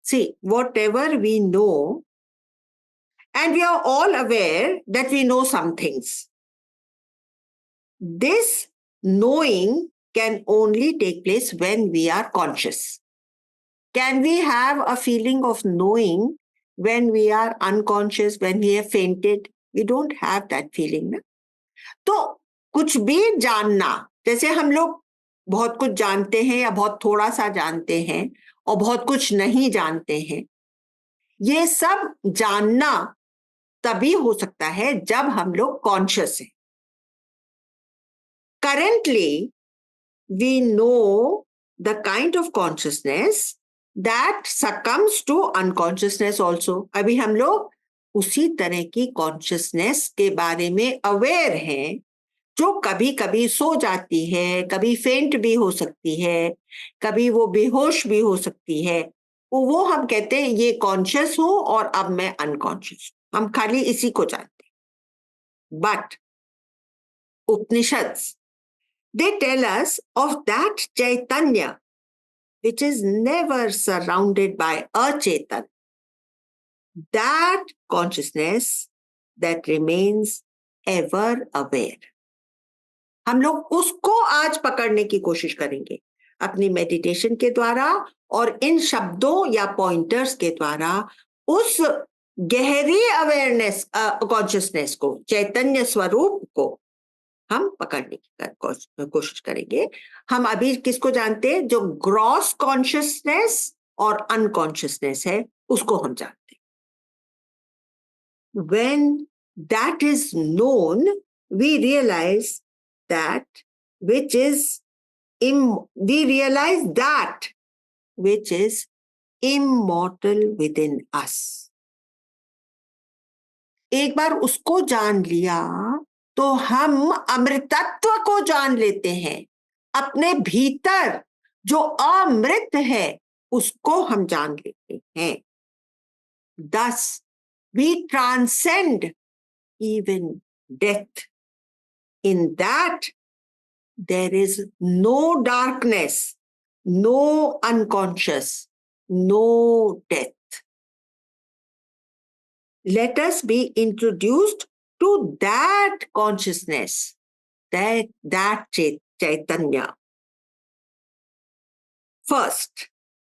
See, whatever we know, and we are all aware that we know some things. This knowing can only take place when we are conscious. Can we have a feeling of knowing when we are unconscious, when we have fainted? We don't have that feeling. Na? तो कुछ भी जानना, जैसे हम लोग बहुत कुछ जानते हैं या बहुत थोड़ा सा जानते हैं और बहुत कुछ नहीं जानते हैं, ये सब जानना तभी हो सकता है जब हम लोग कॉन्शियस हैं। Currently, we know the kind of consciousness that succumbs to unconsciousness also. अभी हम लोग उसी तरह की कॉन्शियसनेस के बारे में अवेयर हैं जो कभी कभी सो जाती है, कभी फेंट भी हो सकती है, कभी वो बेहोश भी हो सकती है। वो हम कहते हैं ये कॉन्शियस हूं और अब मैं अनकॉन्शियस। हम खाली इसी को जानते हैं। But Upanishad they tell us of that Chaitanya which is never surrounded by a Chaitan, that consciousness that remains ever aware. हम लोग उसको आज पकड़ने की कोशिश करेंगे अपनी मेडिटेशन के द्वारा और इन शब्दों या पॉइंटर्स के द्वारा। उस गहरी अवेयरनेस कॉन्शियसनेस को, चैतन्य स्वरूप को हम पकड़ने की कोशिश करेंगे। हम अभी किसको जानते हैं? जो ग्रॉस कॉन्शियसनेस और अनकॉन्शियसनेस है उसको हम जानते हैं। When that is known, we realize that which is immortal within us. एक बार उसको जान लिया तो हम अमृतत्व को जान लेते हैं। अपने भीतर जो अमृत है उसको हम जान लेते हैं। Thus, we transcend even death. In that, there is no darkness, no unconscious, no death. Let us be introduced to that consciousness, that Chaitanya. First,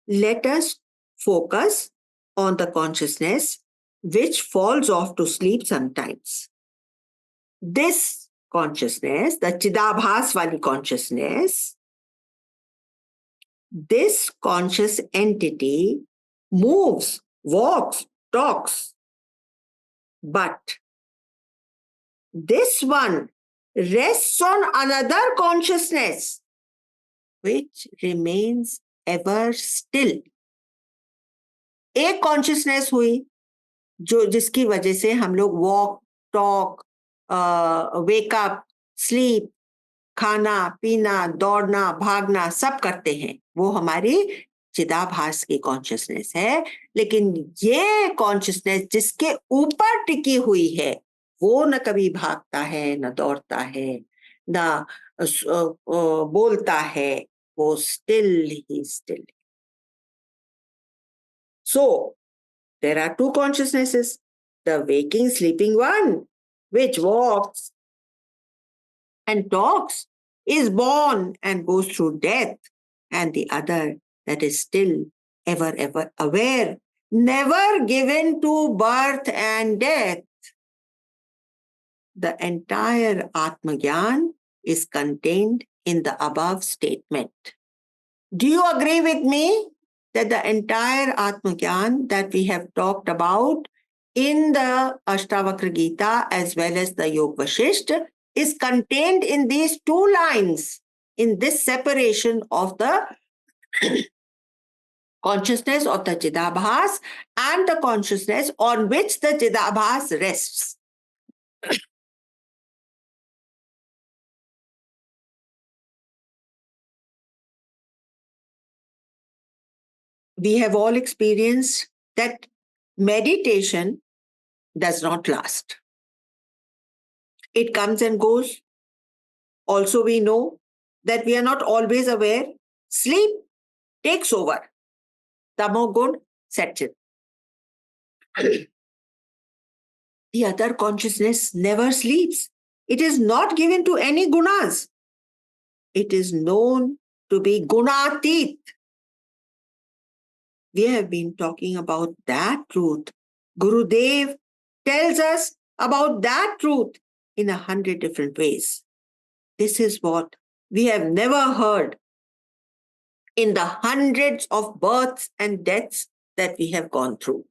let us focus on the consciousness which falls off to sleep sometimes. This consciousness, the Chidabhas wali consciousness, this conscious entity moves, walks, talks. But this one rests on another consciousness which remains ever still. एक consciousness हुई जो जिसकी वजह से हम लोग walk, talk, wake up, sleep, खाना पीना, दौड़ना, भागना सब करते हैं। वो हमारी चिदाभास की कॉन्शियसनेस है। लेकिन ये कॉन्शियसनेस जिसके ऊपर टिकी हुई है वो न कभी भागता है, न दौड़ता है, न बोलता है, वो still. So there are two consciousnesses, the waking sleeping one which walks and talks. is born and goes through death, and the other that is still ever aware, never given to birth and death. The entire Atmagyan is contained in the above statement. Do you agree with me that the entire Atmagyan that we have talked about in the Ashtavakra Gita as well as the Yoga Vashishtha is contained in these two lines, in this separation of the consciousness of the Chidabhas and the consciousness on which the Chidabhas rests? We have all experienced that meditation does not last. It comes and goes. Also, we know that we are not always aware. Sleep takes over. Tamogun sets in. The other consciousness never sleeps. It is not given to any gunas. It is known to be gunatit. We have been talking about that truth. Gurudev tells us about that truth in 100 different ways. This is what we have never heard in the hundreds of births and deaths that we have gone through.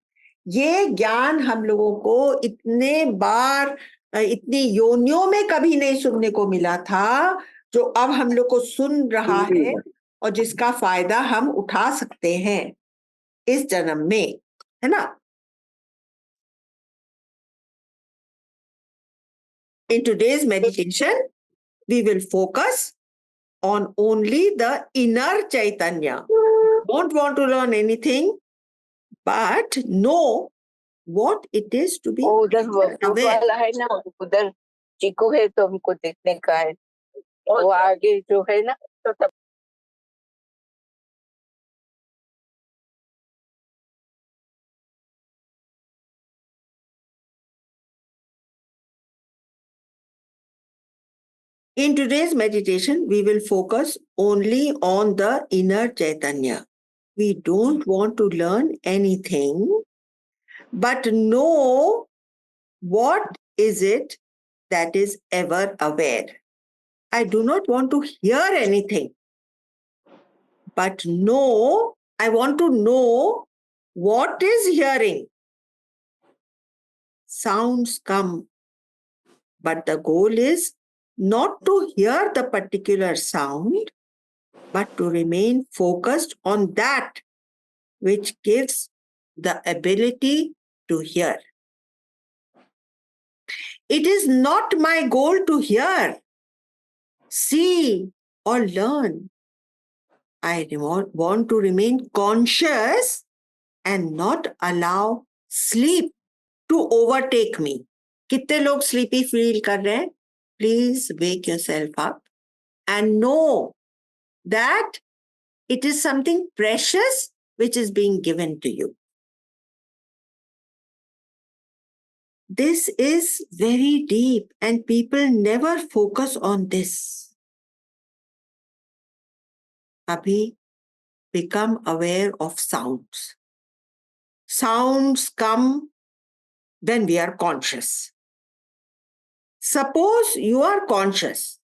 ये ज्ञान हम लोगों को इतने बार इतनी योनियों में कभी नहीं सुनने को मिला था, जो अब हम लोग को सुन रहा है और जिसका फायदा हम उठा सकते हैं इस जन्म में, है ना? In today's meditation, we will focus on only the inner Chaitanya. Don't want to learn anything, but know what it is to be वो उधर वो aware. वाला है ना, उधर चीकू है तो हमको देखने का है, वो आगे जो है ना तो तब In today's meditation, we will focus only on the inner Chaitanya. We don't want to learn anything, but know what is it that is ever aware. I do not want to hear anything, but know, I want to know what is hearing. Sounds come, but the goal is not to hear the particular sound, but to remain focused on that which gives the ability to hear. It is not my goal to hear, see, or learn. I want to remain conscious and not allow sleep to overtake me. कितने लोग sleepy feel कर रहे हैं? Please wake yourself up and know that it is something precious which is being given to you. This is very deep and people never focus on this. Abhi, become aware of sounds. Sounds come when we are conscious. Suppose you are conscious,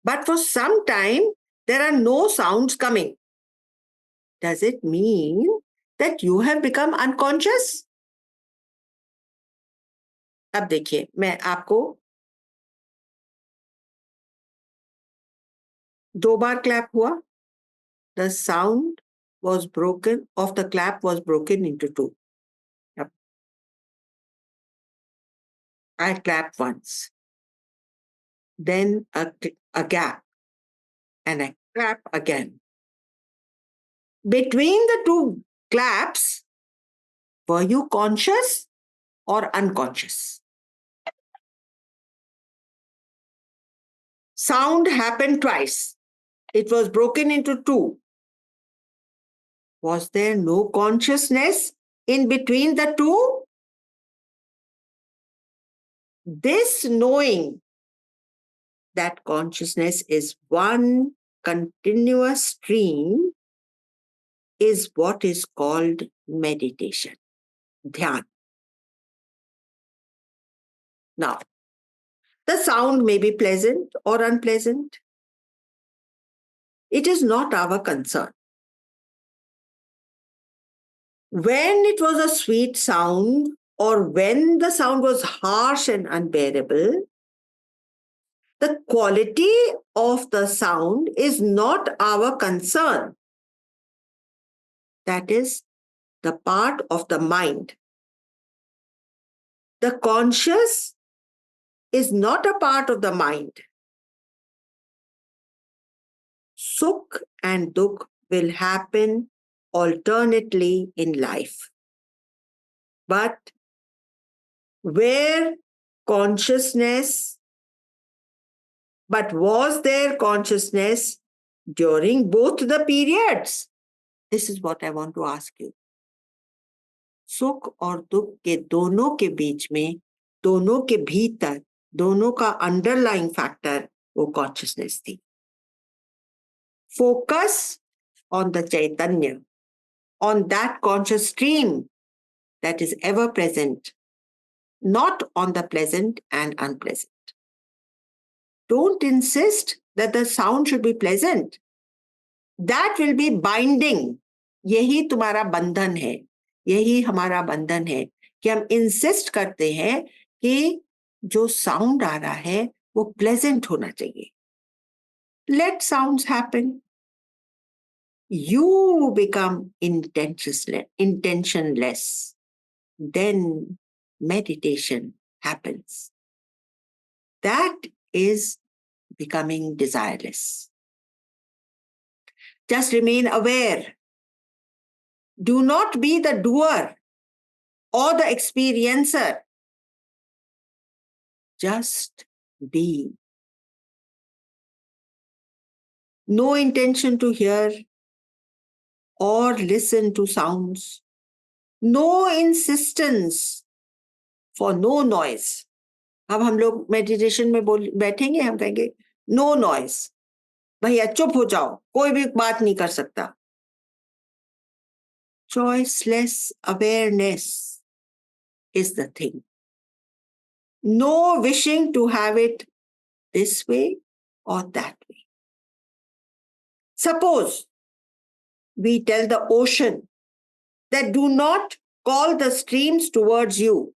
but for some time there are no sounds coming. Does it mean that you have become unconscious? अब देखिए, मैं आपको 2 बार clap हुआ. The sound was broken, of the clap was broken into 2. Yep. I clap once, then a gap, and I clap again. Between the 2 claps, were you conscious or unconscious? Sound happened twice. It was broken into 2. Was there no consciousness in between the 2? This knowing that consciousness is one continuous stream is what is called meditation, dhyan. Now, the sound may be pleasant or unpleasant. It is not our concern. When it was a sweet sound or when the sound was harsh and unbearable, the quality of the sound is not our concern. That is the part of the mind. The conscious is not a part of the mind. Sukh and dukh will happen alternately in life. But was there consciousness during both the periods? This is what I want to ask you. सुख और दुख के दोनों के बीच में, दोनों के भीतर, दोनों का अंडरलाइंग फैक्टर वो कॉन्शियसनेस थी. Focus on the Chaitanya, on that conscious stream that is ever present, not on the pleasant and unpleasant. Don't insist that the sound should be pleasant. That will be binding. यही तुम्हारा बंधन है, यही हमारा बंधन है कि हम इंसिस्ट करते हैं कि जो साउंड आ रहा है वो प्लेजेंट होना चाहिए. Let sounds happen. You become intentionless. Then meditation happens. That is becoming desireless. Just remain aware. Do not be the doer or the experiencer. Just be. No intention to hear or listen to sounds. No insistence for no noise. अब हम लोग meditation में बैठेंगे, हम कहेंगे no noise, भैया चुप हो जाओ, कोई भी बात नहीं कर सकता. Choiceless awareness is the thing. No wishing to have it this way or that way. Suppose we tell the ocean that do not call the streams towards you.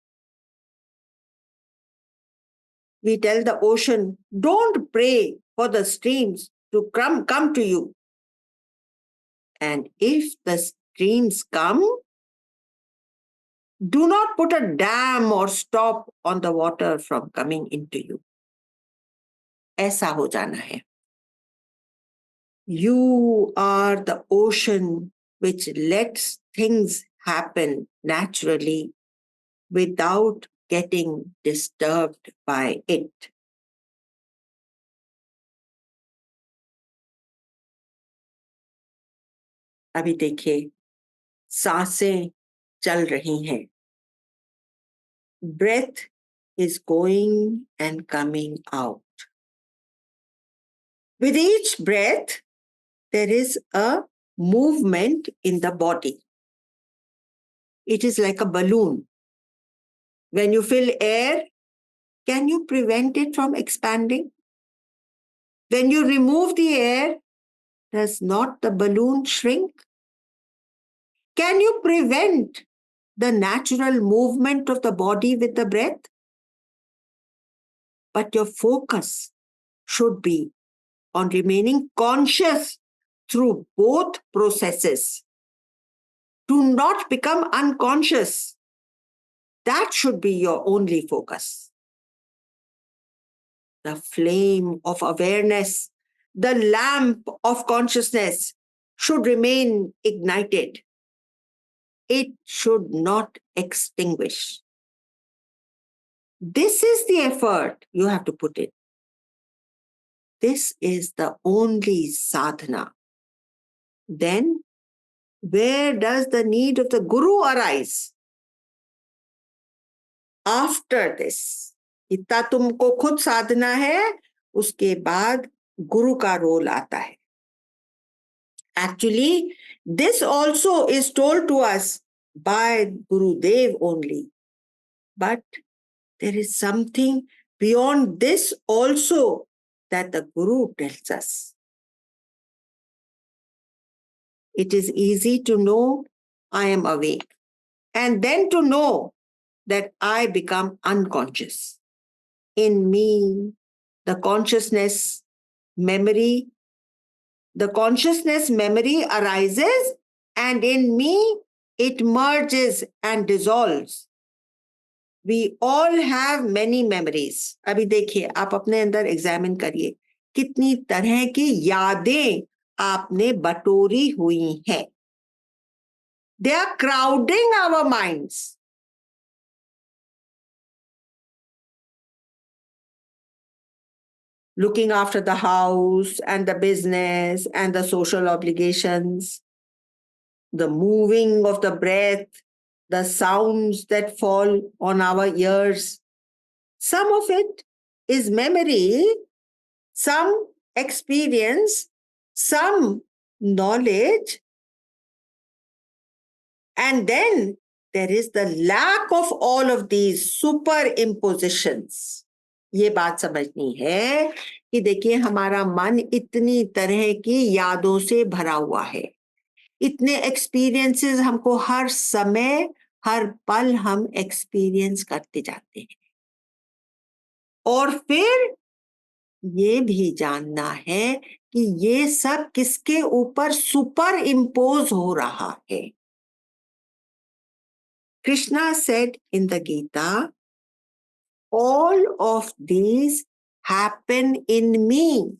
We tell the ocean, don't pray for the streams to come to you. And if the streams come, do not put a dam or stop on the water from coming into you. ऐसा हो जाना है. You are the ocean which lets things happen naturally without getting disturbed by it. अभी देखिए, सांसें चल रही हैं. Breath is going and coming out. With each breath, there is a movement in the body. It is like a balloon. When you fill air, can you prevent it from expanding? When you remove the air, does not the balloon shrink? Can you prevent the natural movement of the body with the breath? But your focus should be on remaining conscious through both processes. Do not become unconscious. That should be your only focus. The flame of awareness, the lamp of consciousness should remain ignited. It should not extinguish. This is the effort you have to put in. This is the only sadhana. Then, where does the need of the guru arise? After this, इतना तुमको खुद साधना है, उसके बाद गुरु का role आता है. Actually, this also is told to us by Gurudev only. But there is something beyond this also that the Guru tells us. It is easy to know I am awake, and then to know that I become unconscious. In me, the consciousness memory arises, and in me it merges and dissolves. We all have many memories. अभी देखिए, आप अपने अंदर examine करिए कितनी तरह की यादें आपने बटोरी हुई हैं. They are crowding our minds. Looking after the house and the business and the social obligations, the moving of the breath, the sounds that fall on our ears. Some of it is memory, some experience, some knowledge, and then there is the lack of all of these superimpositions. ये बात समझनी है कि देखिए हमारा मन इतनी तरह की यादों से भरा हुआ है, इतने एक्सपीरियंसेस हमको हर समय हर पल हम एक्सपीरियंस करते जाते हैं, और फिर ये भी जानना है कि ये सब किसके ऊपर सुपर इम्पोज हो रहा है. Krishna said in the Gita, all of these happen in me.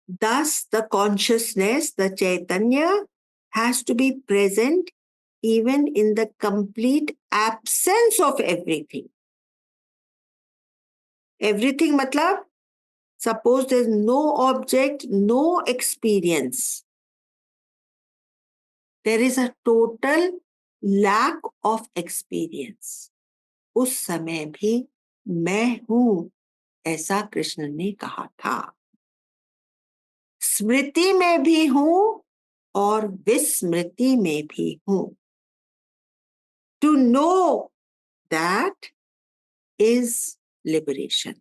Thus, the consciousness, the Chaitanya, has to be present even in the complete absence of everything. Everything matlab, suppose there's no object, no experience. There is a total lack of experience. उस समय भी मैं हूं, ऐसा कृष्ण ने कहा था. स्मृति में भी हूं और विस्मृति में भी हूं. To know that is liberation.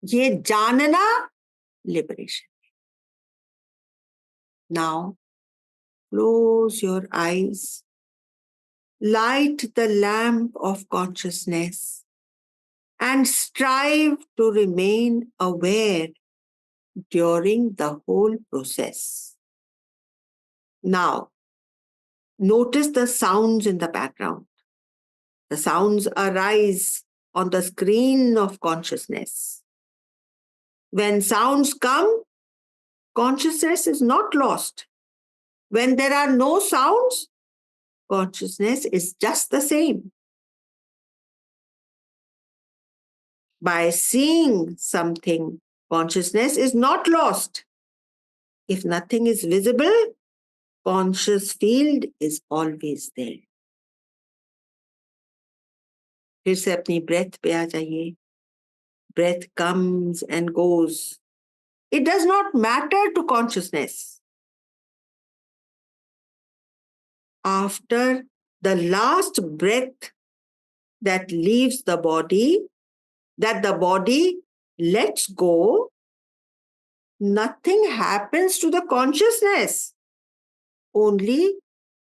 ये जानना liberation. Now close your eyes, light the lamp of consciousness, and strive to remain aware during the whole process. Now, notice the sounds in the background. The sounds arise on the screen of consciousness. When sounds come, consciousness is not lost. When there are no sounds, consciousness is just the same. By seeing something, consciousness is not lost. If nothing is visible, conscious field is always there. फिर से अपनी breath पे आ जाइए. Breath comes and goes. It does not matter to consciousness. After the last breath that leaves the body, that the body lets go, nothing happens to the consciousness. Only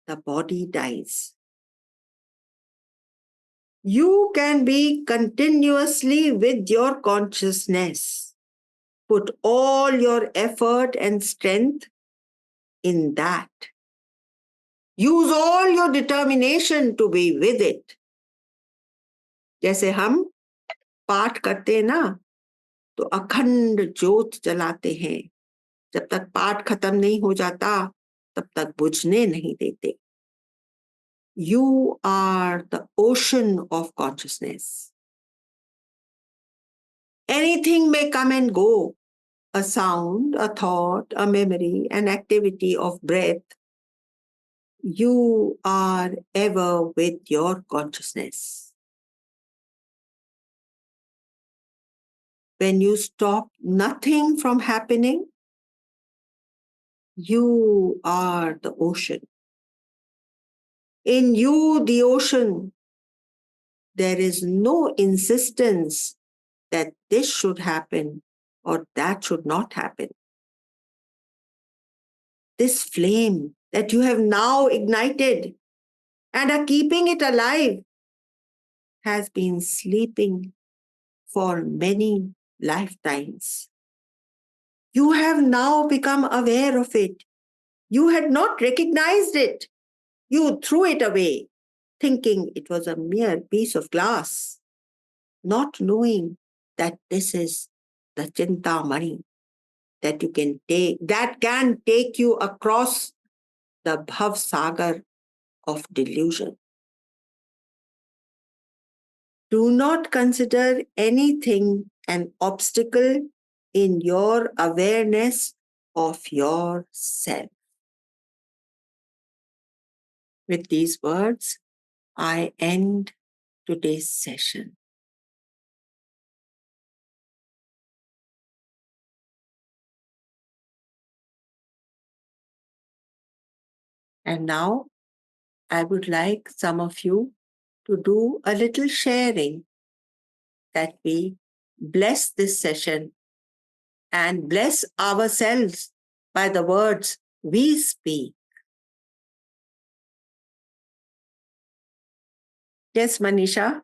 the body dies. You can be continuously with your consciousness. Put all your effort and strength in that. Use all your determination to be with it. जैसे हम पाठ करते हैं ना, तो अखंड ज्योत जलाते हैं. जब तक पाठ खत्म नहीं हो जाता, तब तक बुझने नहीं देते. You are the ocean of consciousness. Anything may come and go. A sound, a thought, a memory, an activity of breath. You are ever with your consciousness. when you stop nothing from happening, you are the ocean. In you, the ocean, there is no insistence that this should happen or that should not happen. This flame that you have now ignited and are keeping it alive has been sleeping for many lifetimes. You have now become aware of it. You had not recognized it. You threw it away, thinking it was a mere piece of glass, not knowing that this is the Chintamani that you can take, that can take you across the Bhav Sagar of delusion. Do not consider anything an obstacle in your awareness of yourself. With these words, I end today's session. And now I would like some of you to do a little sharing, that we bless this session and bless ourselves by the words we speak. Yes, Manisha?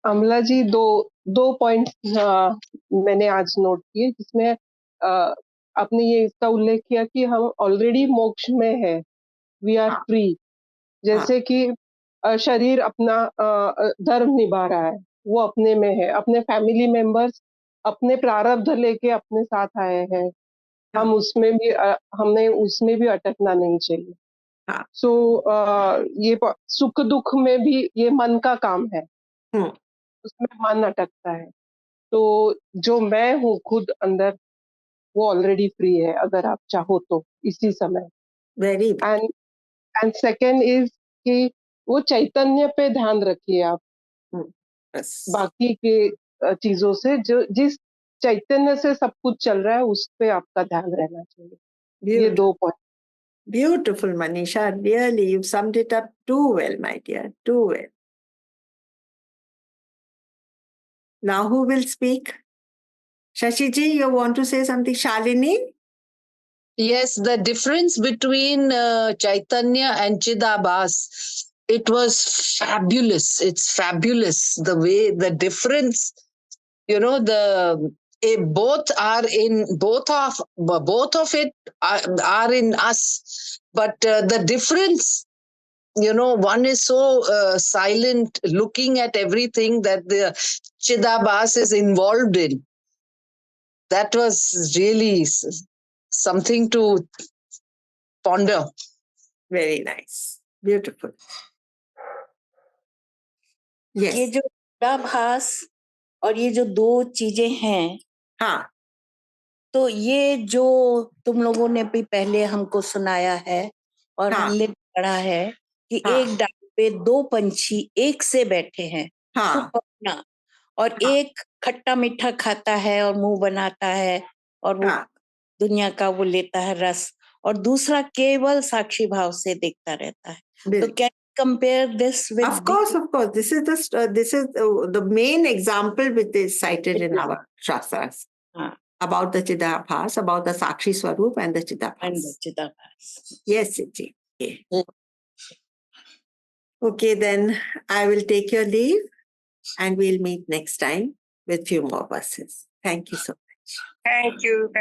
अमला जी दो point मैंने आज note किए, जिसमें आपने ये इसका उल्लेख किया कि हम ऑलरेडी मोक्ष में है, वी आर फ्री। जैसे कि शरीर अपना धर्म निभा रहा है, वो अपने में है, अपने फैमिली मेंबर्स अपने प्रारब्ध लेके अपने साथ आए हैं, हम उसमें भी हमें उसमें भी अटकना नहीं चाहिए। सो ये सुख दुख में भी ये मन का काम है, उसमें मन अटकता है। तो जो मैं हूँ खुद अंदर, वो ऑलरेडी फ्री है, अगर आप चाहो तो इसी समय। वेरी एंड सेकेंड इज कि वो चैतन्य पे ध्यान रखिए आप, बाकी के चीजों से, जो जिस चैतन्य से सब कुछ चल रहा है उस पे आपका ध्यान रहना चाहिए। ये दो point. Beautiful, Manisha. Really, you've summed it up too well, my dear. Too well. Now, who will speak? Shashiji, you want to say something? Shalini? Yes, the difference between Chaitanya and Chidabhas, it was fabulous. It's fabulous the way the difference, both of it are in us, but the difference, one is so silent, looking at everything that the Chidabhas is involved in. That was really something to ponder. Very nice. Beautiful. Yes. ये जो चिदाभास और ये जो दो चीजें हैं, हाँ, तो ये जो तुम लोगों ने भी पहले हमको सुनाया है और हमने पढ़ा है कि एक डाल पे दो पंछी एक से बैठे हैं, सुपर्णा, और एक खट्टा मीठा खाता है और मुंह बनाता है और वो दुनिया का वो लेता है रस, और दूसरा केवल साक्षी भाव से देखता रहता है। तो क्या compare this with? Of course. This is the main example which is cited in our Shastras about the Chidabhas, about the Sakshi Swarup and the Chidabhas. Yes, Siji. Yeah. Okay, then I will take your leave and we'll meet next time with few more verses. Thank you so much. Thank you.